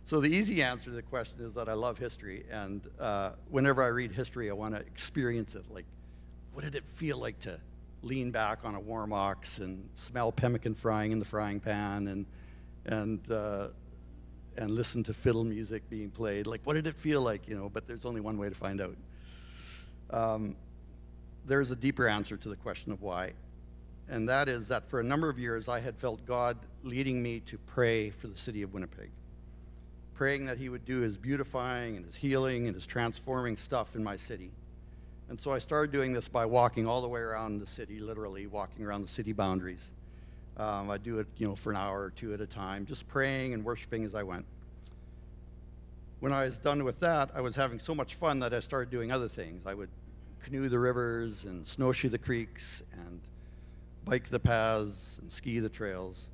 So the easy answer to the question is that I love history, and whenever I read history, I want to experience it. Like, what did it feel like to lean back on a warm ox and smell pemmican frying in the frying pan, and listen to fiddle music being played? Like, what did it feel like, But there's only one way to find out. There's a deeper answer to the question of why, and that is that for a number of years I had felt God leading me to pray for the city of Winnipeg, praying that he would do his beautifying and his healing and his transforming stuff in my city. And so I started doing this by walking all the way around the city, literally walking around the city boundaries. I do it, for an hour or 2 at a time, just praying and worshiping as I went. When I was done with that, I was having so much fun that I started doing other things. I would canoe the rivers and snowshoe the creeks and bike the paths and ski the trails.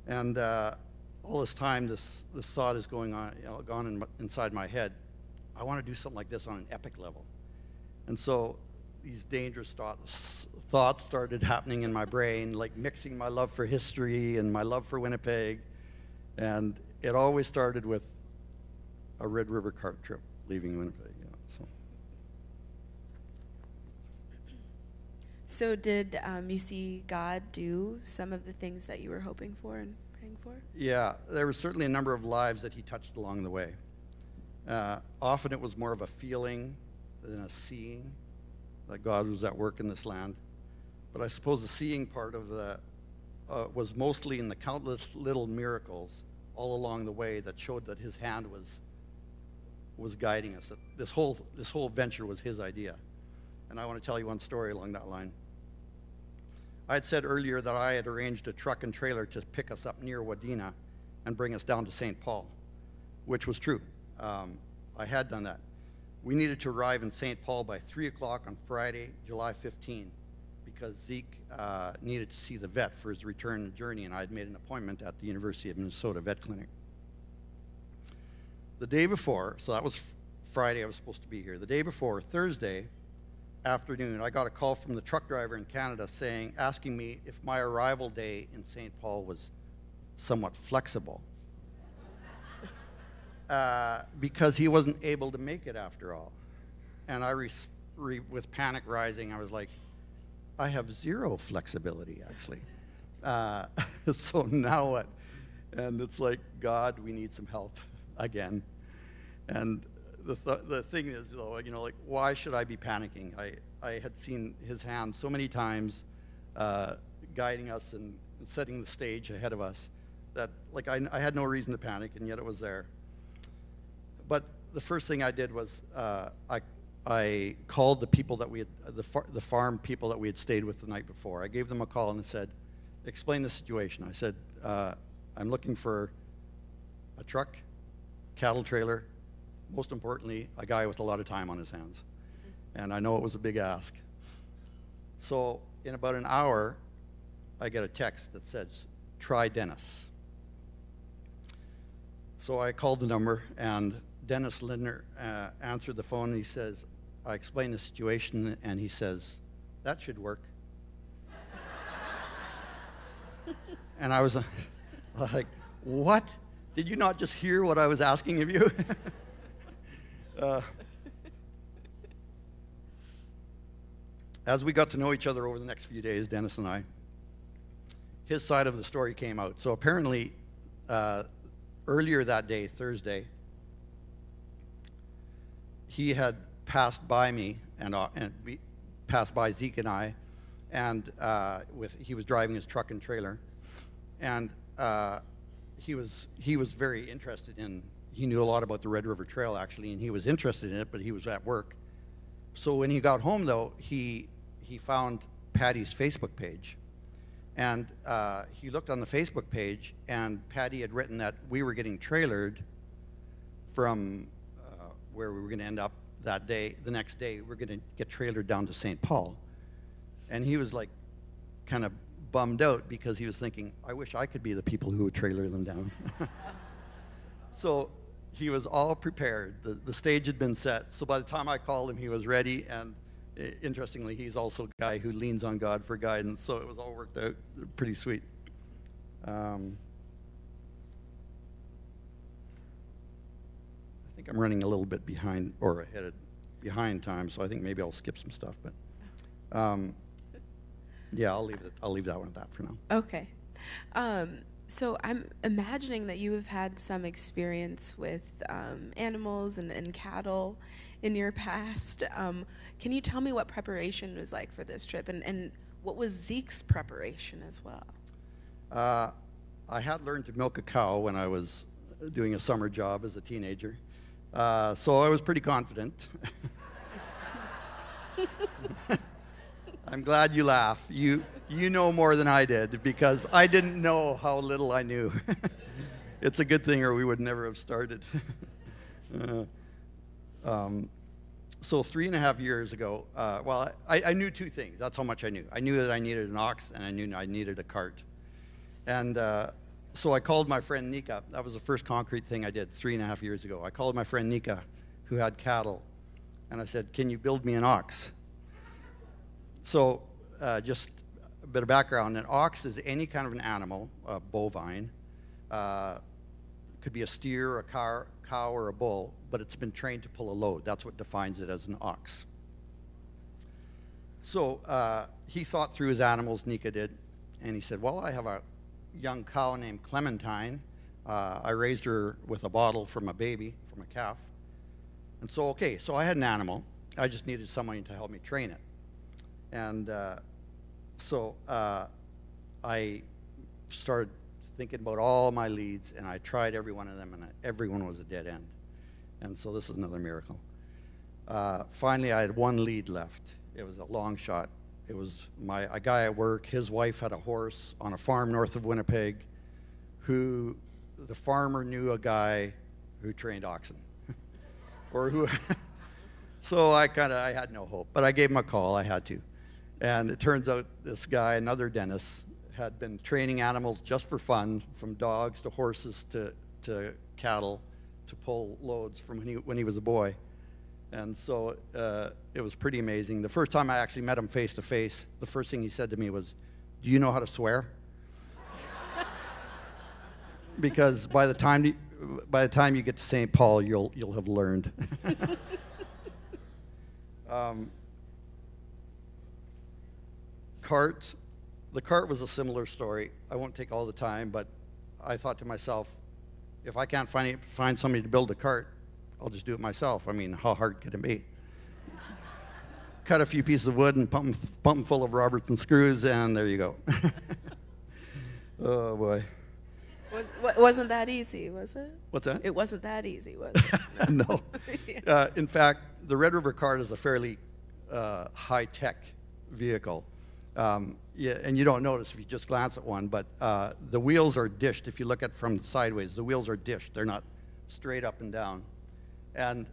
And all this time, this thought is going on, inside my head. I want to do something like this on an epic level. And so these dangerous thoughts started happening in my brain, like mixing my love for history and my love for Winnipeg. And it always started with a Red River cart trip leaving Winnipeg. So did you see God do some of the things that you were hoping for and praying for? Yeah, there was certainly a number of lives that he touched along the way. Often it was more of a feeling than a seeing that God was at work in this land. But I suppose the seeing part of was mostly in the countless little miracles all along the way that showed that his hand was guiding us. That this whole venture was his idea. and I want to tell you one story along that line. I had said earlier that I had arranged a truck and trailer to pick us up near Wadena and bring us down to St. Paul, which was true. I had done that. We needed to arrive in St. Paul by 3 o'clock on Friday, July 15, because Zeke needed to see the vet for his return journey, and I had made an appointment at the University of Minnesota Vet Clinic. The day before, so that was Friday, I was supposed to be here. The day before, Thursday afternoon, I got a call from the truck driver in Canada asking me if my arrival day in St. Paul was somewhat flexible. Because he wasn't able to make it after all. And with panic rising, I was like, I have zero flexibility, actually. So now what? And it's like, God, we need some help again. And the thing is, though, you know, like, why should I be panicking? I had seen his hand so many times guiding us and setting the stage ahead of us that, like, I had no reason to panic, and yet it was there. But the first thing I did was I called the people that we had, the farm people that we had stayed with the night before. I gave them a call and said, explain the situation. I said, I'm looking for a truck, cattle trailer, most importantly, a guy with a lot of time on his hands. And I know it was a big ask. So in about an hour, I get a text that says, try Dennis. So I called the number, and Dennis Lindner answered the phone, and he says, I explained the situation, and he says, that should work. And I was like, what? Did you not just hear what I was asking of you? As we got to know each other over the next few days, Dennis and I, his side of the story came out. So apparently, earlier that day, Thursday, he had passed by me and passed by Zeke and I, and he was driving his truck and trailer, and he was very interested in. He knew a lot about the Red River Trail, actually, and he was interested in it, but he was at work. So when he got home, though, he found Patty's Facebook page, and he looked on the Facebook page, and Patty had written that we were getting trailered from where we were going to end up that day. The next day, we're going to get trailered down to St. Paul. And he was like kind of bummed out because he was thinking, I wish I could be the people who would trailer them down. So he was all prepared. The stage had been set. So by the time I called him, he was ready. And interestingly, he's also a guy who leans on God for guidance. So it was all worked out pretty sweet. I think I'm running a little bit behind behind time, so I think maybe I'll skip some stuff. But yeah, I'll leave that one at that for now. Okay. So I'm imagining that you have had some experience with animals and cattle in your past. Can you tell me what preparation was like for this trip, and what was Zeke's preparation as well? I had learned to milk a cow when I was doing a summer job as a teenager, so I was pretty confident. I'm glad you laugh. You know more than I did, because I didn't know how little I knew. It's a good thing, or we would never have started. So 3.5 years ago, well, I knew two things. That's how much I knew. I knew that I needed an ox, and I knew I needed a cart. And so I called my friend Nika. That was the first concrete thing I did 3.5 years ago. I called my friend Nika, who had cattle, and I said, can you build me an ox? So just a bit of background. An ox is any kind of an animal, bovine. Could be a steer, a cow, or a bull, but it's been trained to pull a load. That's what defines it as an ox. So he thought through his animals, Nika did, and he said, well, I have a young cow named Clementine. I raised her with a bottle from a baby, from a calf. And so, okay, so I had an animal. I just needed someone to help me train it. And so I started thinking about all my leads, and I tried every one of them, and every one was a dead end. And so this is another miracle. Finally, I had one lead left. It was a long shot. It was a guy at work, his wife had a horse on a farm north of Winnipeg, who the farmer knew a guy who trained oxen. Or who, so I had no hope. But I gave him a call, I had to. And it turns out this guy, another dentist, had been training animals just for fun, from dogs to horses to cattle, to pull loads from when he was a boy. And so it was pretty amazing. The first time I actually met him face to face, the first thing he said to me was, "Do you know how to swear?" Because by the time you get to St. Paul, you'll have learned. Cart. The cart was a similar story. I won't take all the time, but I thought to myself, if I can't find somebody to build a cart, I'll just do it myself. I mean, how hard could it be? Cut a few pieces of wood and pump them full of Robertson screws, and there you go. Oh, boy. Wasn't that easy, was it? What's that? It wasn't that easy, was it? No. Yeah. In fact, the Red River cart is a fairly high-tech vehicle. Yeah, and you don't notice if you just glance at one, but the wheels are dished. If you look at it from sideways, the wheels are dished. They're not straight up and down. And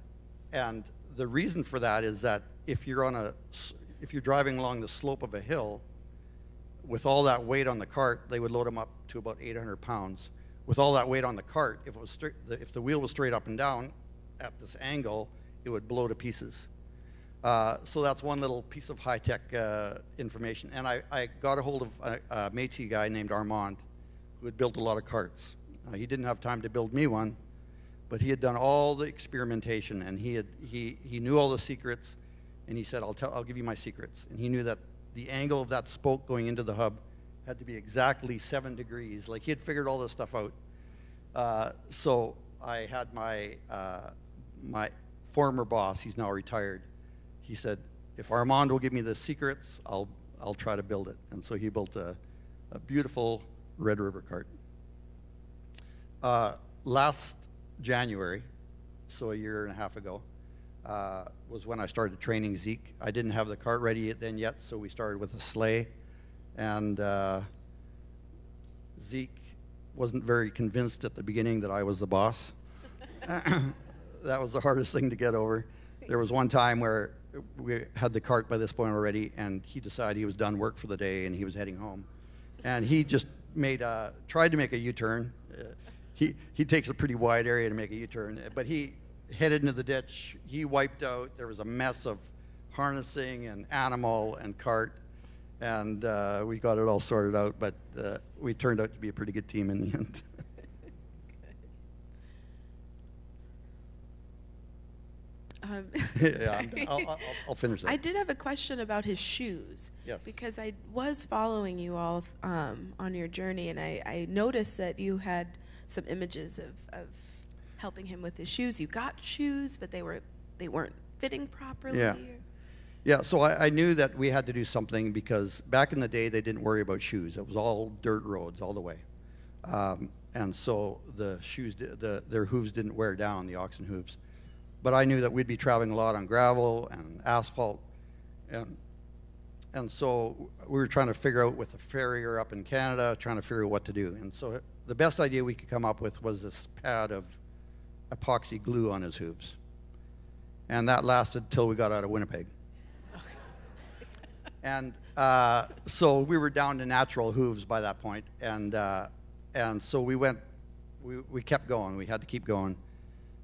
the reason for that is that if you're driving along the slope of a hill, with all that weight on the cart, they would load them up to about 800 pounds. With all that weight on the cart, if the wheel was straight up and down at this angle, it would blow to pieces. So that's one little piece of high-tech information. And I got a hold of a Métis guy named Armand, who had built a lot of carts. He didn't have time to build me one, but he had done all the experimentation, and he knew all the secrets. And he said, "I'll give you my secrets." And he knew that the angle of that spoke going into the hub had to be exactly 7 degrees. Like, he had figured all this stuff out. So I had my former boss, he's now retired, he said, "If Armand will give me the secrets, I'll try to build it." And so he built a beautiful Red River cart. Last January, so a year and a half ago, was when I started training Zeke. I didn't have the cart ready then yet, so we started with a sleigh. And Zeke wasn't very convinced at the beginning that I was the boss. That was the hardest thing to get over. There was one time where we had the cart by this point already, and he decided he was done work for the day and he was heading home. And he just tried to make a U-turn. He takes a pretty wide area to make a U-turn, but he headed into the ditch. He wiped out. There was a mess of harnessing and animal and cart, and we got it all sorted out, but we turned out to be a pretty good team in the end. Yeah, I'll finish that. I did have a question about his shoes. Yes. Because I was following you all on your journey, and I noticed that you had some images of helping him with his shoes. You got shoes, but they weren't fitting properly. Yeah. Yeah, so I knew that we had to do something, because back in the day they didn't worry about shoes. It was all dirt roads all the way. And so the shoes, their hooves didn't wear down, the oxen hooves. But I knew that we'd be traveling a lot on gravel and asphalt. And so we were trying to figure out, with a farrier up in Canada, trying to figure out what to do. And so the best idea we could come up with was this pad of epoxy glue on his hooves. And that lasted till we got out of Winnipeg. And so we were down to natural hooves by that point. And so we kept going. We had to keep going.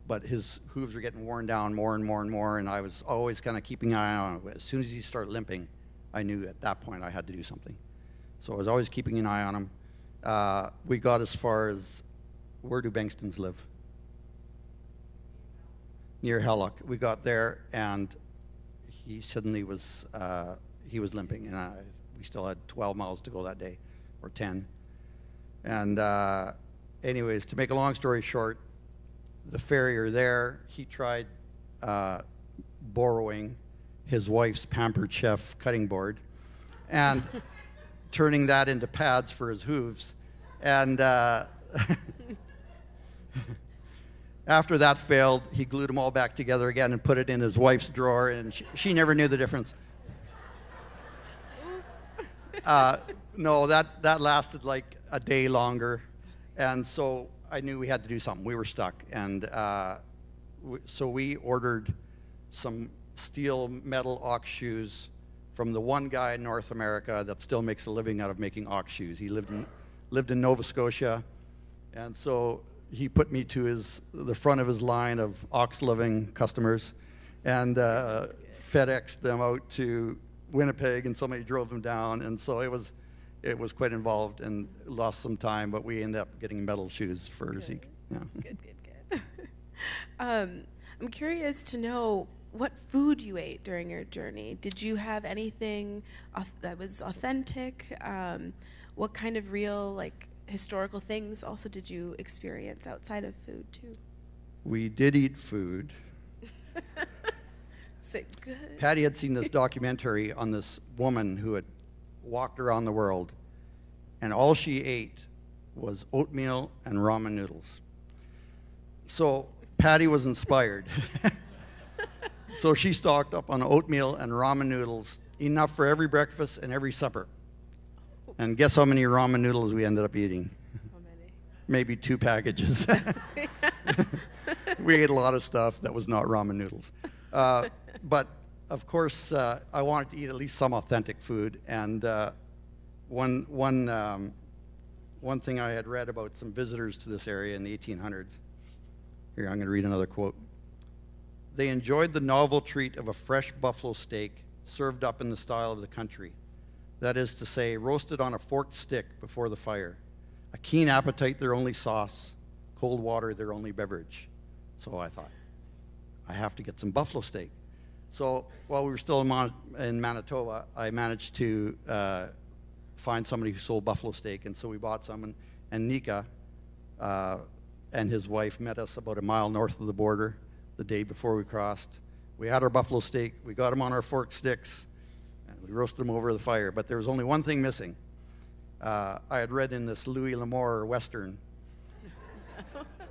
But his hooves were getting worn down more and more and more, and I was always kind of keeping an eye on it. As soon as he started limping, I knew at that point I had to do something. So I was always keeping an eye on him. We got as far as, where do Bengtstons live? Near Hellock. We got there, and he suddenly was limping, and we still had 12 miles to go that day, or 10. And anyways, to make a long story short, the farrier there, he tried borrowing his wife's Pampered Chef cutting board and turning that into pads for his hooves. And after that failed, he glued them all back together again and put it in his wife's drawer, and she never knew the difference. No, that lasted like a day longer, and so I knew we had to do something. We were stuck, and so we ordered some steel metal ox shoes from the one guy in North America that still makes a living out of making ox shoes. He lived in Nova Scotia, and so he put me to the front of his line of ox living customers, and FedExed them out to Winnipeg, and somebody drove them down, and so it was quite involved and lost some time, but we ended up getting metal shoes for Zeke. Yeah. Good. I'm curious to know what food you ate during your journey. Did you have anything that was authentic? What kind of real, like, historical things also did you experience outside of food too? We did eat food. Is it good? Patty had seen this documentary on this woman who had walked around the world, and all she ate was oatmeal and ramen noodles. So Patty was inspired. So she stocked up on oatmeal and ramen noodles, enough for every breakfast and every supper. And guess how many ramen noodles we ended up eating? How many? Maybe 2 packages. We ate a lot of stuff that was not ramen noodles. But of course, I wanted to eat at least some authentic food. And one thing I had read about some visitors to this area in the 1800s. Here, I'm going to read another quote. They enjoyed the novel treat of a fresh buffalo steak served up in the style of the country. That is to say, roasted on a forked stick before the fire. A keen appetite, their only sauce. Cold water, their only beverage. So I thought, I have to get some buffalo steak. So while we were still in Manitoba, I managed to find somebody who sold buffalo steak, and so we bought some. And Nika and his wife met us about a mile north of the border the day before we crossed. We had our buffalo steak, we got them on our forked sticks, and we roasted them over the fire. But there was only one thing missing. I had read in this Louis L'Amour Western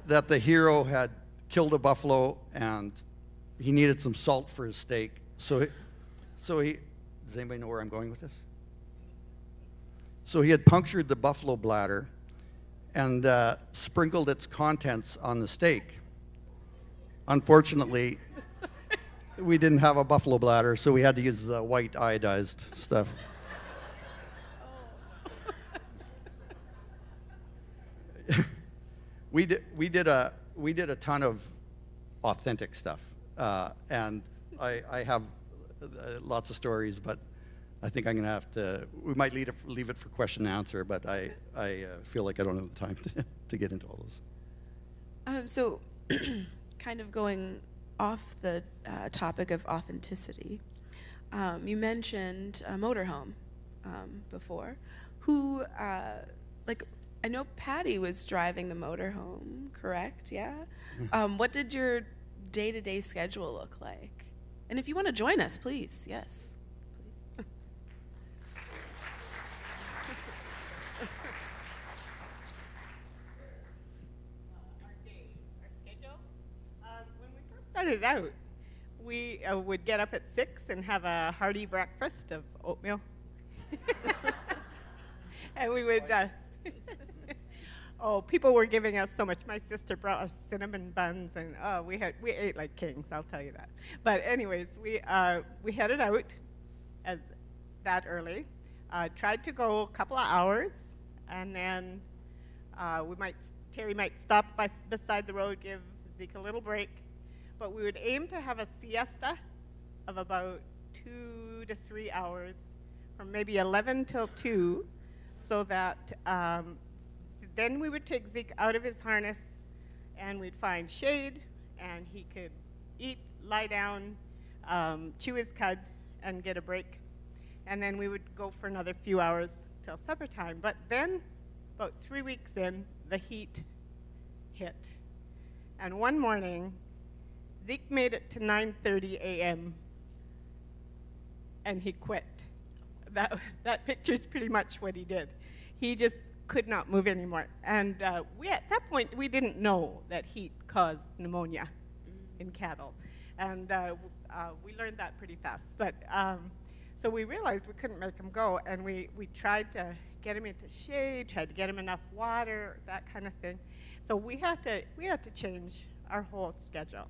that the hero had killed a buffalo and he needed some salt for his steak. So he, does anybody know where I'm going with this? So he had punctured the buffalo bladder and sprinkled its contents on the steak. Unfortunately, we didn't have a buffalo bladder, so we had to use the white iodized stuff. We did a ton of authentic stuff, and I have lots of stories, but I think I'm going to have to. We might leave it for question and answer, but I feel like I don't have the time to get into all those. So, kind of going off the topic of authenticity, you mentioned a motorhome before. Who, I know Patty was driving the motorhome, correct? Yeah? What did your day-to-day schedule look like? And if you want to join us, please, yes. Started out, we would get up at 6 and have a hearty breakfast of oatmeal. And we would, people were giving us so much. My sister brought us cinnamon buns, and we ate like kings, I'll tell you that. But anyways, we headed out as that early, tried to go a couple of hours, and then Terry might stop beside the road, give Zeke a little break. But we would aim to have a siesta of about 2 to 3 hours, from maybe 11 till 2, so that then we would take Zeke out of his harness, and we'd find shade, and he could eat, lie down, chew his cud, and get a break. And then we would go for another few hours till supper time. But then, about 3 weeks in, the heat hit. And one morning, Zeke made it to 9:30 a.m. and he quit. That picture's pretty much what he did. He just could not move anymore. And at that point, we didn't know that heat caused pneumonia in cattle. And we learned that pretty fast. But So we realized we couldn't make him go, and we tried to get him into shade, tried to get him enough water, that kind of thing. So we had to change our whole schedule.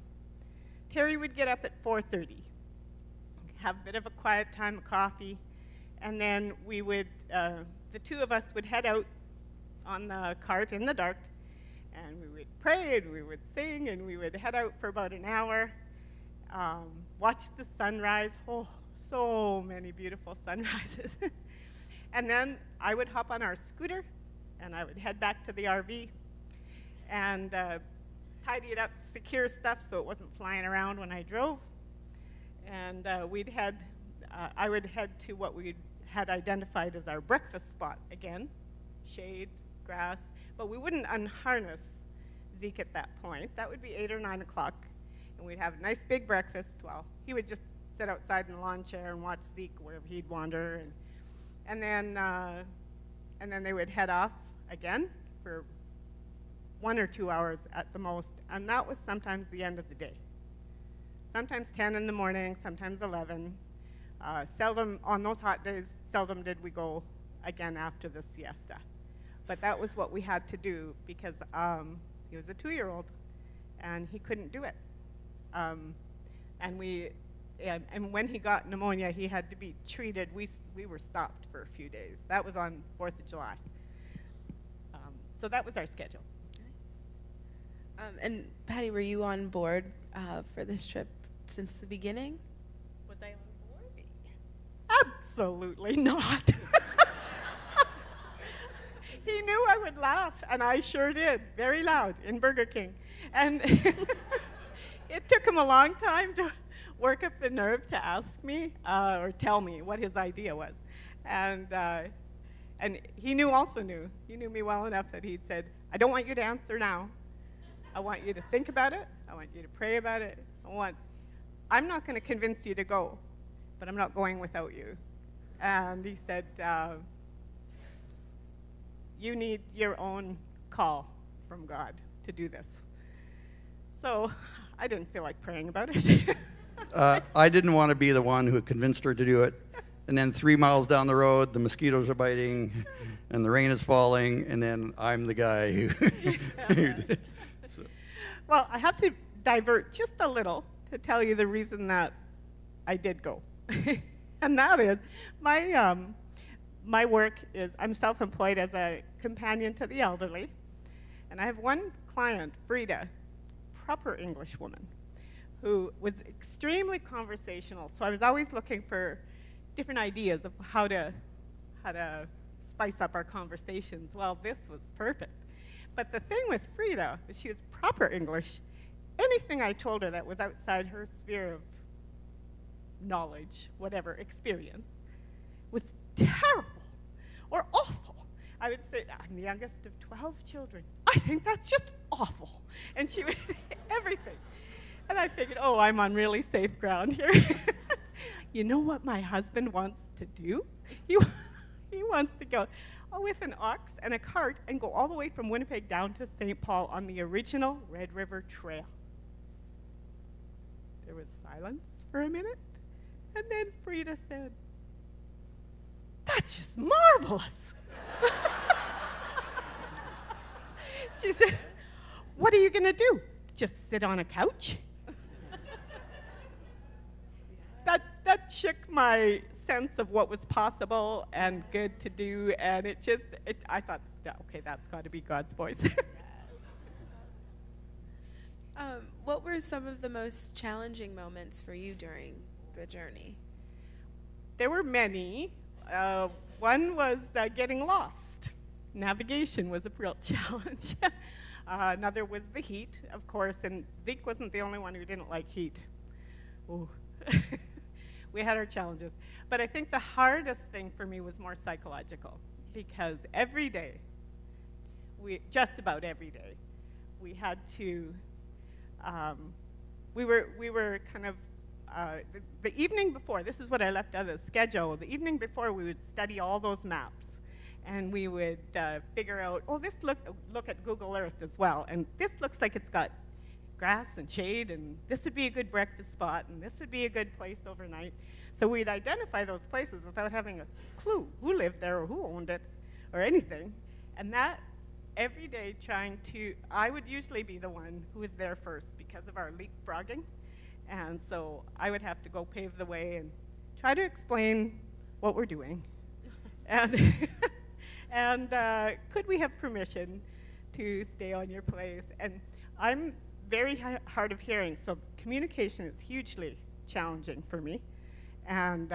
Terry would get up at 4:30, have a bit of a quiet time of coffee, and then we would, the two of us would head out on the cart in the dark, and we would pray, and we would sing, and we would head out for about an hour, watch the sunrise. Oh, so many beautiful sunrises. And then I would hop on our scooter, and I would head back to the RV, and tidy it up, secure stuff so it wasn't flying around when I drove. And I would head to what we had identified as our breakfast spot again, shade, grass, but we wouldn't unharness Zeke at that point. That would be 8 or 9 o'clock, and we'd have a nice big breakfast. Well, he would just sit outside in the lawn chair and watch Zeke wherever he'd wander, and then they would head off again for 1 or 2 hours at the most, and that was sometimes the end of the day. Sometimes 10 in the morning, sometimes 11. Seldom, on those hot days, seldom did we go again after the siesta. But that was what we had to do because he was a 2-year-old and he couldn't do it. And when he got pneumonia, he had to be treated. We were stopped for a few days. That was on 4th of July. So that was our schedule. And Patty, were you on board for this trip since the beginning? Was I on board? Absolutely not. He knew I would laugh, and I sure did, very loud, in Burger King. And it took him a long time to work up the nerve to ask me or tell me what his idea was. And he also knew. He knew me well enough that he'd said, I don't want you to answer now. I want you to think about it. I want you to pray about it. I'm not going to convince you to go, but I'm not going without you. And he said, you need your own call from God to do this. So I didn't feel like praying about it. I didn't want to be the one who convinced her to do it. And then 3 miles down the road, the mosquitoes are biting, and the rain is falling, and then I'm the guy who did it. So. Well, I have to divert just a little to tell you the reason that I did go. And that is, my work is, I'm self-employed as a companion to the elderly. And I have one client, Frida, proper English woman, who was extremely conversational. So I was always looking for different ideas of how to spice up our conversations. Well, this was perfect. But the thing with Frida is she was proper English. Anything I told her that was outside her sphere of knowledge, whatever, experience, was terrible or awful. I would say, I'm the youngest of 12 children. I think that's just awful. And she would, everything. And I figured, oh, I'm on really safe ground here. You know what my husband wants to do? He wants to go with an ox and a cart and go all the way from Winnipeg down to St. Paul on the original Red River Trail. There was silence for a minute, and then Frida said, that's just marvelous. She said, what are you going to do? Just sit on a couch? That shook my sense of what was possible and good to do, and I thought, okay, that's got to be God's voice. What were some of the most challenging moments for you during the journey? There were many. One was getting lost. Navigation was a real challenge. Another was the heat, of course, and Zeke wasn't the only one who didn't like heat. Ooh. We had our challenges. But I think the hardest thing for me was more psychological, because every day, just about every day, we had to, we were kind of, the evening before, this is what I left out of the schedule, the evening before we would study all those maps, and we would figure out, oh, look at Google Earth as well, and this looks like it's got grass and shade, and this would be a good breakfast spot, and this would be a good place overnight. So we'd identify those places without having a clue who lived there or who owned it or anything. And that, every day I would usually be the one who was there first because of our leapfrogging. And so I would have to go pave the way and try to explain what we're doing. And, and could we have permission to stay on your place? And I'm very hard of hearing, so communication is hugely challenging for me and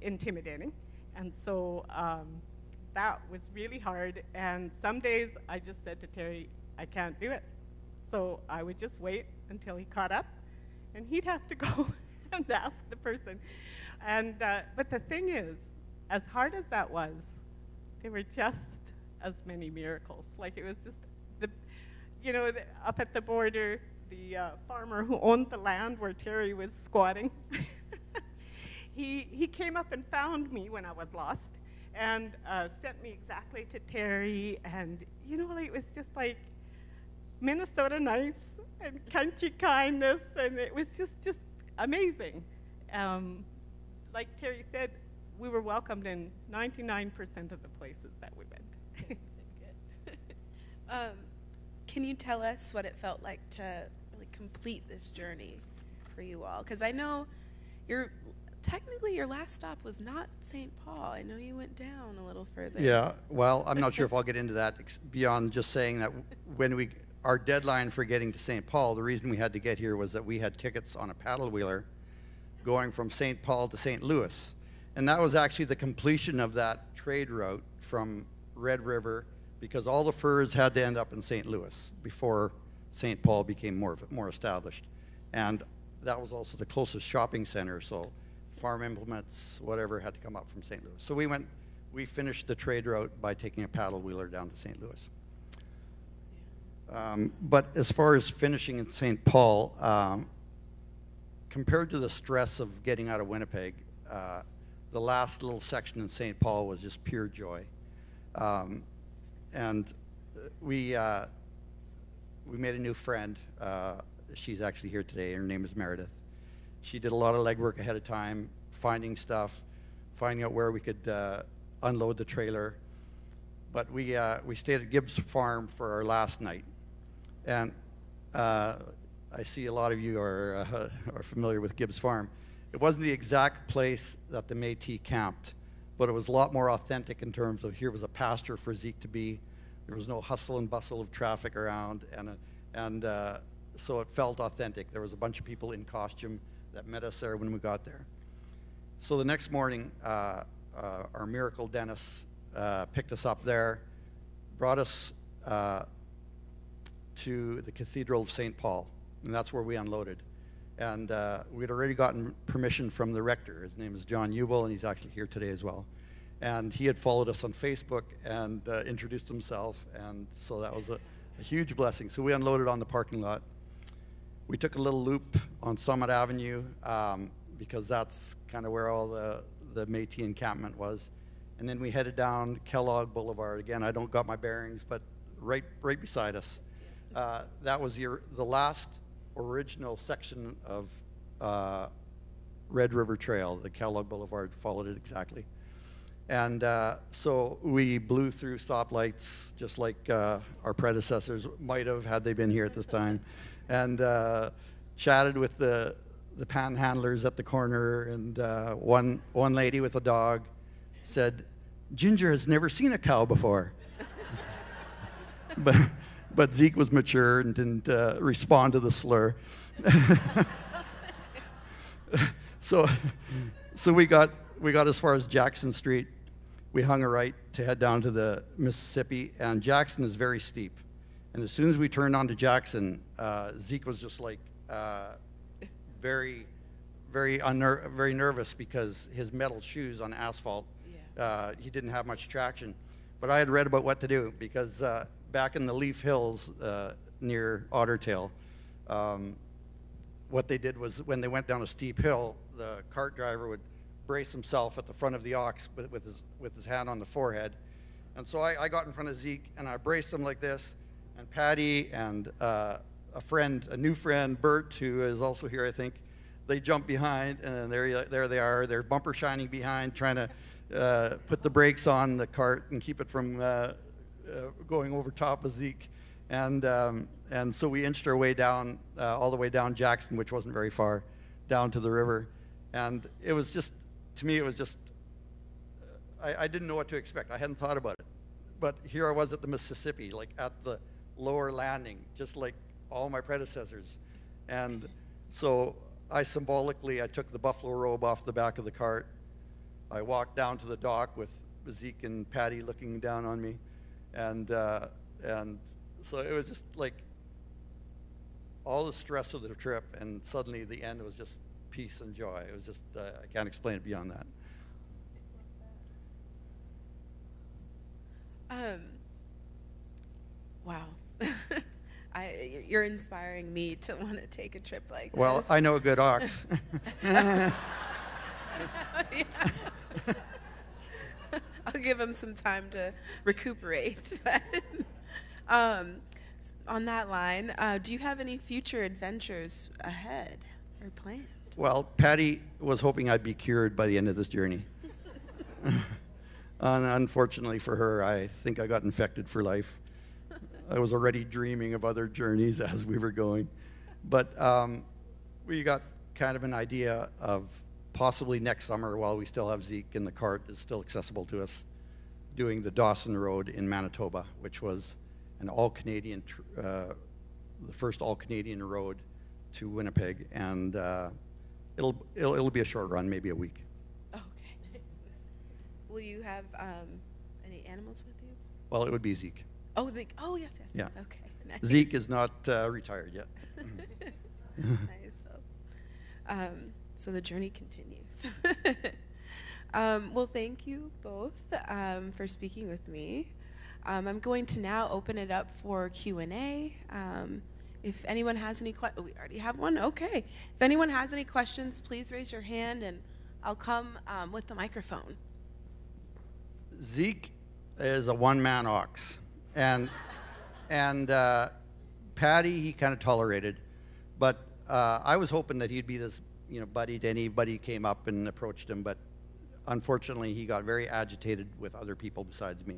intimidating. And so that was really hard. And some days I just said to Terry, I can't do it. So I would just wait until he caught up, and he'd have to go and ask the person. And but the thing is, as hard as that was, there were just as many miracles. Like, it was just up at the border, the farmer who owned the land where Terry was squatting, he came up and found me when I was lost, and sent me exactly to Terry. And it was just like Minnesota nice and country kindness, and it was just amazing. Like Terry said, we were welcomed in 99% of the places that we went. Good. Can you tell us what it felt like to really complete this journey for you all? Because I know technically your last stop was not St. Paul. I know you went down a little further. Yeah, well, I'm not sure if I'll get into that beyond just saying that when our deadline for getting to St. Paul, the reason we had to get here was that we had tickets on a paddle wheeler going from St. Paul to St. Louis. And that was actually the completion of that trade route from Red River, because all the furs had to end up in St. Louis before St. Paul became more established. And that was also the closest shopping center, so farm implements, whatever, had to come up from St. Louis. So we finished the trade route by taking a paddle wheeler down to St. Louis. But as far as finishing in St. Paul, compared to the stress of getting out of Winnipeg, the last little section in St. Paul was just pure joy. And we made a new friend. She's actually here today. Her name is Meredith. She did a lot of legwork ahead of time, finding stuff, finding out where we could unload the trailer. But we stayed at Gibbs Farm for our last night. And I see a lot of you are familiar with Gibbs Farm. It wasn't the exact place that the Métis camped, but it was a lot more authentic in terms of here was a pasture for Zeke to be. There was no hustle and bustle of traffic around, and so it felt authentic. There was a bunch of people in costume that met us there when we got there. So the next morning, our miracle Dennis picked us up there, brought us to the Cathedral of St. Paul, and that's where we unloaded. And we'd already gotten permission from the rector. His name is John Ubel, and he's actually here today as well. And he had followed us on Facebook and introduced himself, and so that was a huge blessing. So we unloaded on the parking lot. We took a little loop on Summit Avenue because that's kind of where all the Métis encampment was. And then we headed down Kellogg Boulevard. Again, I don't got my bearings, but right beside us. That was the last original section of Red River Trail. The Kellogg Boulevard followed it exactly. And so we blew through stoplights just like our predecessors might have had they been here at this time, and chatted with the panhandlers at the corner. And one lady with a dog said, "Ginger has never seen a cow before." But Zeke was mature and didn't respond to the slur. So we got as far as Jackson Street. We hung a right to head down to the Mississippi, and Jackson is very steep. And as soon as we turned onto Jackson, Zeke was just like very nervous because his metal shoes on asphalt, he didn't have much traction. But I had read about what to do because back in the Leaf Hills near Ottertail, what they did was when they went down a steep hill, the cart driver would brace himself at the front of the ox with his hand on the forehead. And so I got in front of Zeke and I braced him like this, and Patty and a new friend, Bert, who is also here, I think. They jump behind, and there they are. They're bumper shining behind, trying to put the brakes on the cart and keep it from going over top of Zeke. And so we inched our way down, all the way down Jackson, which wasn't very far, down to the river. And it was just, to me, it was just, I didn't know what to expect. I hadn't thought about it. But here I was at the Mississippi, like at the lower landing, just like all my predecessors. And so I took the buffalo robe off the back of the cart. I walked down to the dock with Zeke and Patty looking down on me. And so it was just like all the stress of the trip, and suddenly the end was just peace and joy. It was just, I can't explain it beyond that. Wow. You're inspiring me to want to take a trip like this. Well, I know a good ox. I'll give him some time to recuperate. On that line, do you have any future adventures ahead or planned? Well, Patty was hoping I'd be cured by the end of this journey. Unfortunately for her, I think I got infected for life. I was already dreaming of other journeys as we were going. But we got kind of an idea of possibly next summer, while we still have Zeke in the cart that's still accessible to us, doing the Dawson Road in Manitoba, which was an all-Canadian, the first all-Canadian road to Winnipeg. And it'll be a short run, maybe a week. Okay. Will you have any animals with you? Well, it would be Zeke. Oh, Zeke. Oh, yes. Yeah. Okay. Nice. Zeke is not retired yet. Nice. So the journey continues. Well, thank you both for speaking with me. I'm going to now open it up for Q&A. If anyone has any questions, we already have one? Okay. If anyone has any questions, please raise your hand and I'll come with the microphone. Zeke is a one-man ox. And Patty, he kind of tolerated. But I was hoping that he'd be this, buddy to anybody who came up and approached him. But unfortunately, he got very agitated with other people besides me.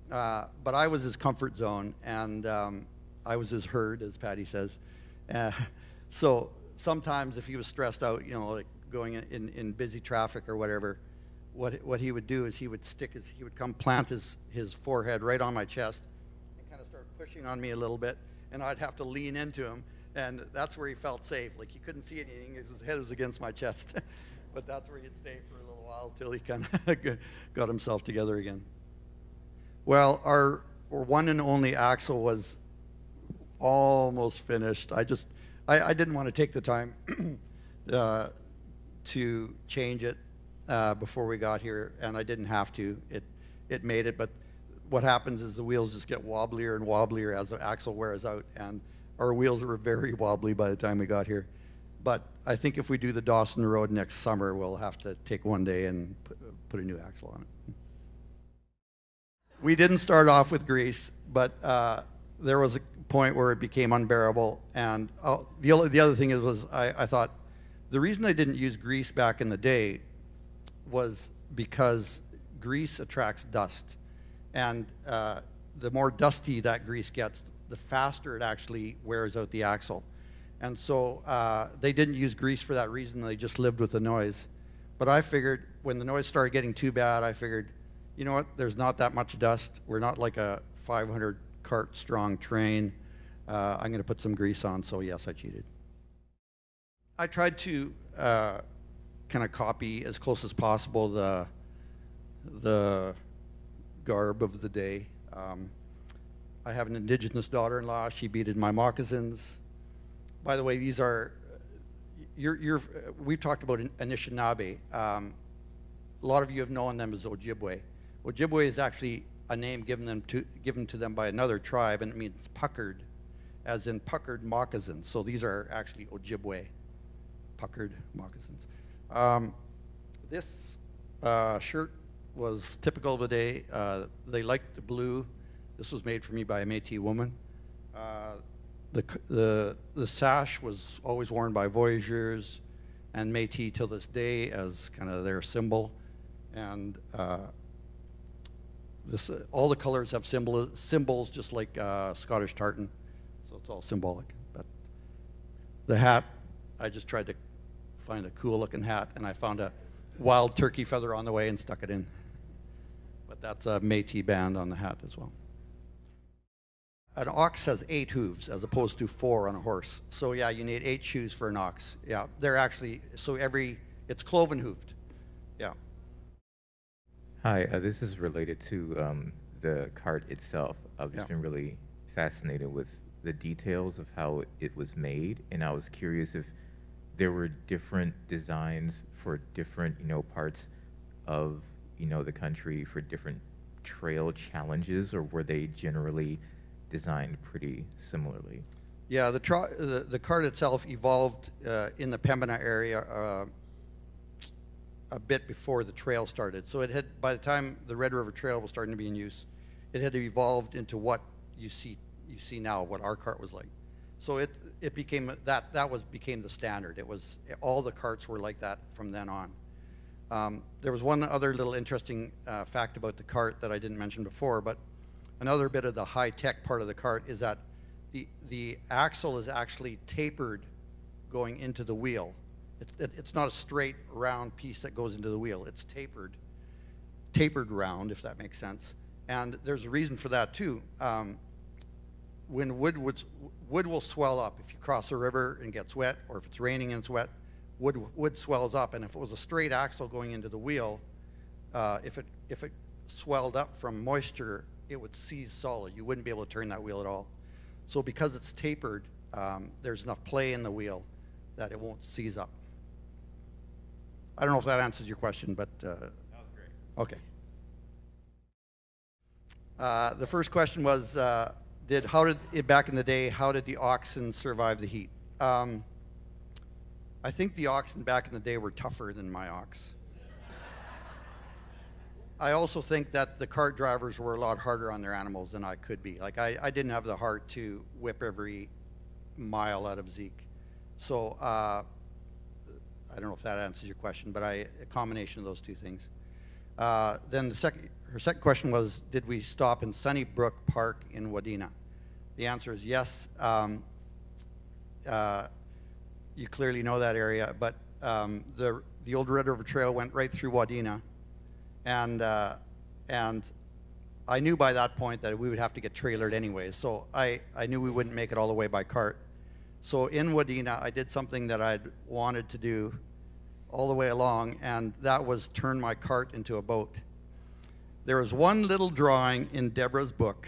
But I was his comfort zone, and I was his herd, as Patty says. So sometimes if he was stressed out, like going in busy traffic or whatever, what he would do is he would come plant his forehead right on my chest and kind of start pushing on me a little bit, and I'd have to lean into him, and that's where he felt safe. Like, he couldn't see anything, his head was against my chest. But that's where he'd stay for a little while till he kind of got himself together again. Well, our one and only axle was almost finished. I didn't want to take the time to change it before we got here, and I didn't have to. It made it, but what happens is the wheels just get wobblier and wobblier as the axle wears out, and our wheels were very wobbly by the time we got here. But I think if we do the Dawson Road next summer, we'll have to take one day and put a new axle on it. We didn't start off with grease, but there was a point where it became unbearable. And the other thing was I thought the reason I didn't use grease back in the day was because grease attracts dust. And the more dusty that grease gets, the faster it actually wears out the axle. And so they didn't use grease for that reason. They just lived with the noise. But I figured when the noise started getting too bad, I figured, you know what, there's not that much dust. We're not like a 500 cart strong train. I'm going to put some grease on. So yes, I cheated. I tried to kind of copy as close as possible the garb of the day. I have an Indigenous daughter-in-law. She beaded my moccasins. By the way, these are, we've talked about Anishinaabe. A lot of you have known them as Ojibwe. Ojibwe is actually a name given to them by another tribe, and it means puckered, as in puckered moccasins. So these are actually Ojibwe, puckered moccasins. This shirt was typical of the day. They liked the blue. This was made for me by a Métis woman. the sash was always worn by voyageurs and Métis till this day as kind of their symbol. And all the colors have symbols just like Scottish tartan, so it's all symbolic. But the hat, I just tried to find a cool looking hat, and I found a wild turkey feather on the way and stuck it in. But that's a Métis band on the hat as well. An ox has 8 hooves as opposed to 4 on a horse. So yeah, you need 8 shoes for an ox. Yeah, they're actually, so it's cloven hooved. Yeah. Hi, this is related to the cart itself. I've just been really fascinated with the details of how it was made, and I was curious if there were different designs for different, parts of, the country for different trail challenges, or were they generally designed pretty similarly? Yeah, the cart itself evolved in the Pembina area a bit before the trail started. So it had, by the time the Red River Trail was starting to be in use, it had evolved into what you see now, what our cart was like. So it became became the standard. All the carts were like that from then on. There was one other little interesting fact about the cart that I didn't mention before, but another bit of the high-tech part of the cart is that the axle is actually tapered going into the wheel. It's not a straight round piece that goes into the wheel. It's tapered round, if that makes sense. And there's a reason for that too. When wood will swell up if you cross a river and it gets wet, or if it's raining and it's wet, wood swells up. And if it was a straight axle going into the wheel, if it swelled up from moisture, it would seize solid. You wouldn't be able to turn that wheel at all. So because it's tapered, there's enough play in the wheel that it won't seize up. I don't know if that answers your question, but That was great. Okay. The first question was, back in the day, how did the oxen survive the heat? I think the oxen back in the day were tougher than my ox. I also think that the cart drivers were a lot harder on their animals than I could be. Like I didn't have the heart to whip every mile out of Zeke. So I don't know if that answers your question, but a combination of those two things. Then her second question was, did we stop in Sunnybrook Park in Wadena? The answer is yes. You clearly know that area, but the old Red River Trail went right through Wadena, and I knew by that point that we would have to get trailered anyway, so I knew we wouldn't make it all the way by cart. So in Wadena, I did something that I'd wanted to do all the way along, and that was turn my cart into a boat. There was one little drawing in Deborah's book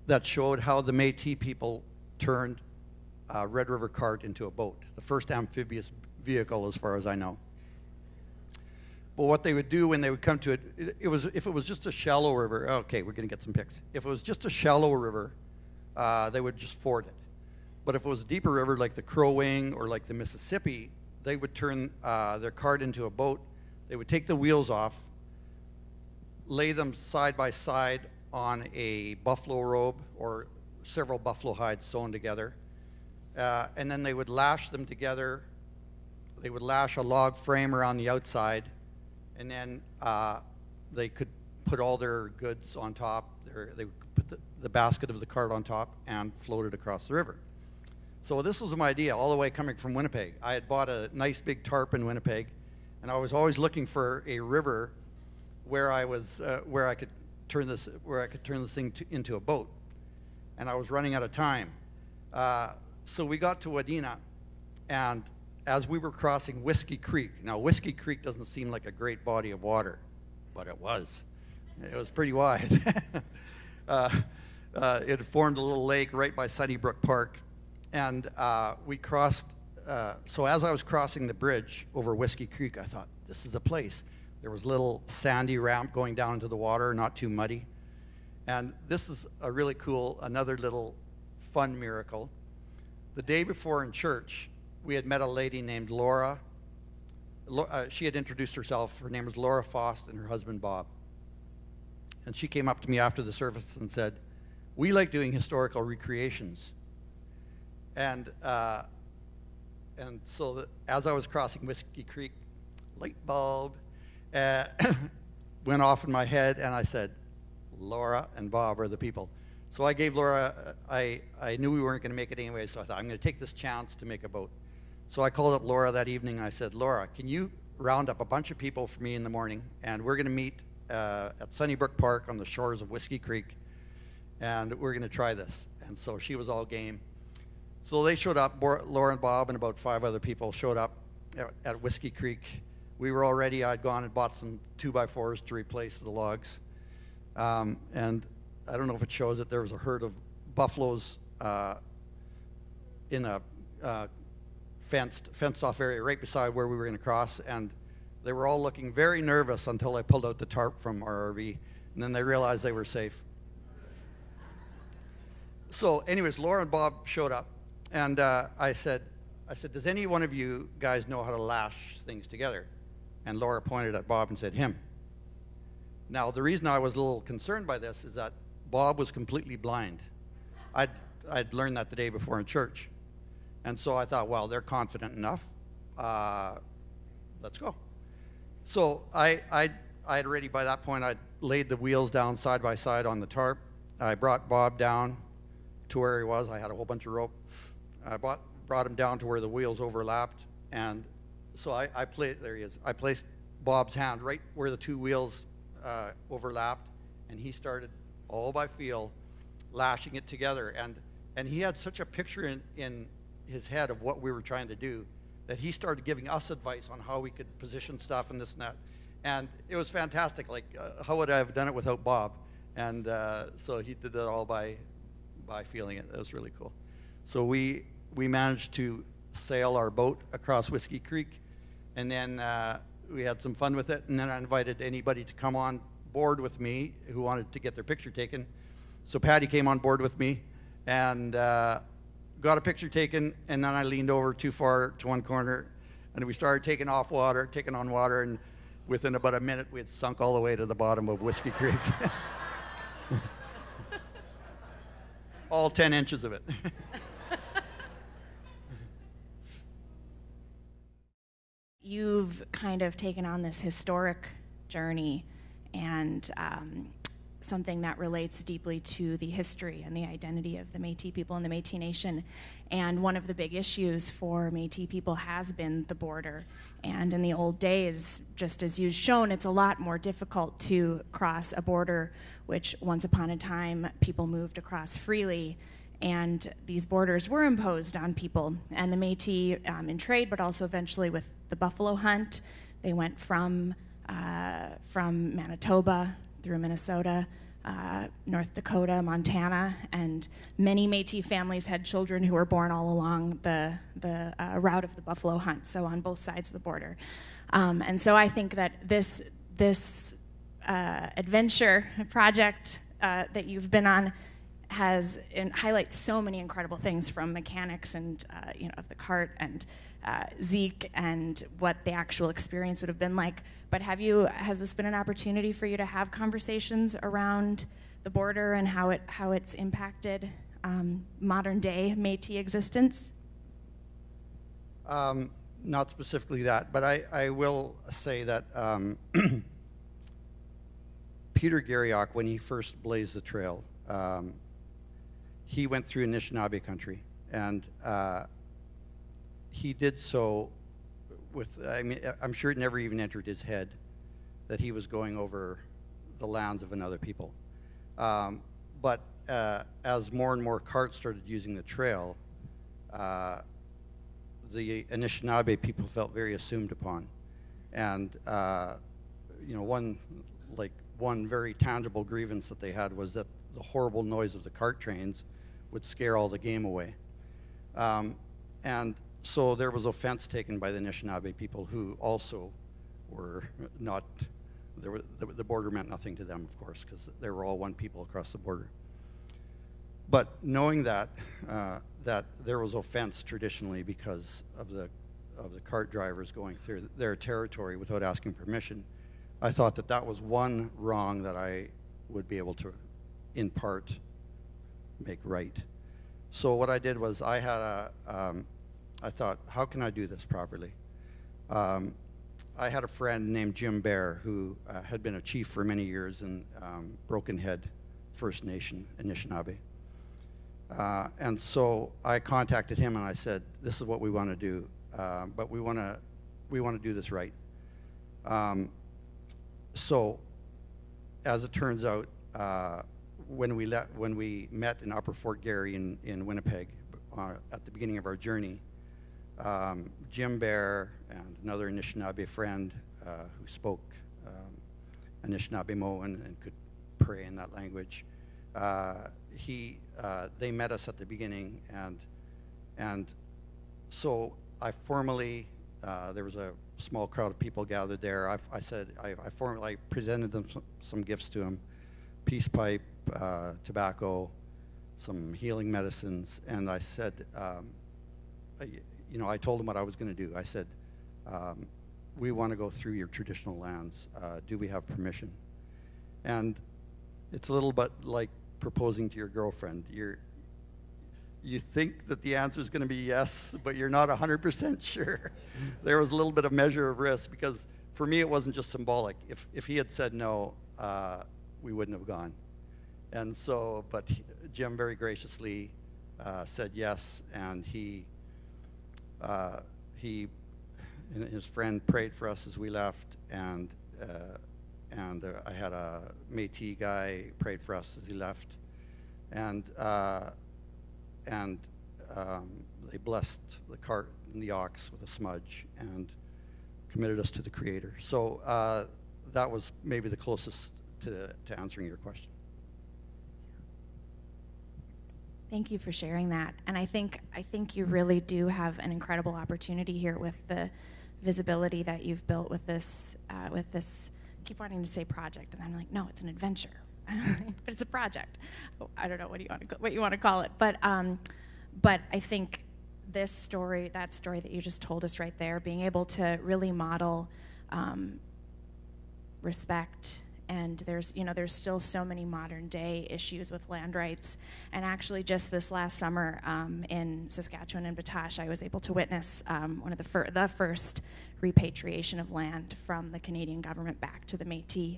that showed how the Métis people turned a Red River cart into a boat, the first amphibious vehicle as far as I know. But what they would do when they would come to it, if it was just a shallow river, okay, we're gonna get some pics. If it was just a shallow river, they would just ford it. But if it was a deeper river like the Crow Wing or like the Mississippi, they would turn their cart into a boat. They would take the wheels off, lay them side by side on a buffalo robe or several buffalo hides sewn together, and then they would lash them together. They would lash a log frame around the outside, and then they could put all their goods on top. They would put the basket of the cart on top and float it across the river. So this was my idea all the way coming from Winnipeg. I had bought a nice big tarp in Winnipeg, and I was always looking for a river where I could turn this thing into a boat, and I was running out of time. So we got to Wadena, and as we were crossing Whiskey Creek, now Whiskey Creek doesn't seem like a great body of water, but it was. It was pretty wide. It formed a little lake right by Sunnybrook Park, and we crossed. So as I was crossing the bridge over Whiskey Creek, I thought, this is the place. There was a little sandy ramp going down into the water, not too muddy. And this is a really cool, another little fun miracle. The day before in church, we had met a lady named Laura. She had introduced herself. Her name was Laura Faust and her husband Bob. And she came up to me after the service and said, we like doing historical recreations. And so as I was crossing Whiskey Creek, light bulb went off in my head, and I said, Laura and Bob are the people. So I gave Laura, I knew we weren't going to make it anyway, so I thought, I'm going to take this chance to make a boat. So I called up Laura that evening, and I said, Laura, can you round up a bunch of people for me in the morning, and we're going to meet at Sunnybrook Park on the shores of Whiskey Creek, and we're going to try this. And so she was all game. So they showed up, Laura and Bob and about 5 other people showed up at Whiskey Creek. We were all ready. I'd gone and bought some 2x4s to replace the logs. And I don't know if it shows it, there was a herd of buffaloes in a fenced off area right beside where we were going to cross, and they were all looking very nervous until I pulled out the tarp from our RV, and then they realized they were safe. So anyways, Laura and Bob showed up, and I said, does any one of you guys know how to lash things together? And Laura pointed at Bob and said, him. Now, the reason I was a little concerned by this is that Bob was completely blind. I'd learned that the day before in church. And so I thought, well, they're confident enough. Let's go. So I had already, by that point, I'd laid the wheels down side by side on the tarp. I brought Bob down to where he was. I had a whole bunch of rope. I brought him down to where the wheels overlapped. And so there he is. I placed Bob's hand right where the 2 wheels overlapped, and he started all by feel lashing it together. And he had such a picture in his head of what we were trying to do that he started giving us advice on how we could position stuff and this and that. And it was fantastic. Like, how would I have done it without Bob? And so he did that all by feeling it. That was really cool. So we managed to sail our boat across Whiskey Creek, and then we had some fun with it, and then I invited anybody to come on board with me who wanted to get their picture taken. So Patty came on board with me and got a picture taken, and then I leaned over too far to one corner, and we started taking on water, and within about a minute we had sunk all the way to the bottom of Whiskey Creek. All 10 inches of it. You've kind of taken on this historic journey and something that relates deeply to the history and the identity of the Métis people and the Métis Nation. And one of the big issues for Métis people has been the border. And in the old days, just as you've shown, it's a lot more difficult to cross a border, which once upon a time people moved across freely. And these borders were imposed on people. And the Métis in trade, but also eventually with the buffalo hunt, they went from Manitoba through Minnesota, North Dakota, Montana, and many Métis families had children who were born all along the route of the buffalo hunt, so on both sides of the border. And so I think that this adventure project that you've been on highlights so many incredible things, from mechanics and of the cart and Zeke and what the actual experience would have been like. But has this been an opportunity for you to have conversations around the border and how it's impacted modern day Métis existence? Not specifically that, but I will say that Peter Garriock, when he first blazed the trail, he went through Anishinaabe country, and he did so with, I'm sure it never even entered his head that he was going over the lands of another people. But as more and more carts started using the trail, the Anishinaabe people felt very assumed upon. And one very tangible grievance that they had was that the horrible noise of the cart trains would scare all the game away. And so there was offense taken by the Anishinaabe people, who also were not, the border meant nothing to them, of course, because they were all one people across the border. But knowing that, that there was offense traditionally because of the cart drivers going through their territory without asking permission, I thought that that was one wrong that I would be able to, in part, make right. So what I did was I had I thought, how can I do this properly? I had a friend named Jim Bear who had been a chief for many years in Broken Head First Nation, Anishinaabe. And so I contacted him and I said, this is what we want to do, but we want to do this right. So as it turns out, when we met in Upper Fort Garry in Winnipeg at the beginning of our journey, Jim Bear and another Anishinaabe friend who spoke Anishinaabe-Mo and could pray in that language, they met us at the beginning, and so I formally, there was a small crowd of people gathered there. I said, I formally presented them some gifts to them, peace pipe, tobacco, some healing medicines, and I said, I told them what I was going to do. I said, we want to go through your traditional lands. Do we have permission? And it's a little bit like proposing to your girlfriend. You think that the answer is going to be yes, but you're not 100% sure. There was a little bit of measure of risk, because for me it wasn't just symbolic. If he had said no, we wouldn't have gone. And so, but Jim very graciously said yes, and he and his friend prayed for us as we left, and I had a Métis guy prayed for us as he left, and they blessed the cart and the ox with a smudge and committed us to the Creator. So that was maybe the closest to answering your question. Thank you for sharing that. And I think you really do have an incredible opportunity here with the visibility that you've built with this. I keep wanting to say project, and I'm like, no, it's an adventure. But it's a project. I don't know what you want to call it. But I think this story, that story that you just told us right there, being able to really model respect. And there's still so many modern day issues with land rights. And actually just this last summer in Saskatchewan and Batoche, I was able to witness one of the first repatriation of land from the Canadian government back to the Métis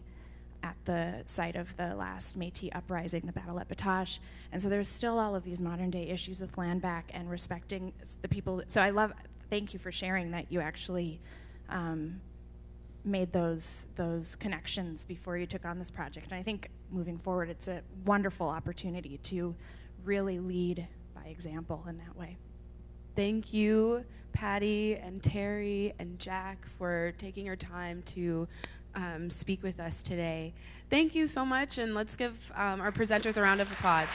at the site of the last Métis uprising, the Battle at Batoche. And so there's still all of these modern day issues with land back and respecting the people. So thank you for sharing that you actually made those connections before you took on this project. And I think moving forward, it's a wonderful opportunity to really lead by example in that way. Thank you, Patty and Terry and Jack, for taking your time to speak with us today. Thank you so much, and let's give our presenters a round of applause.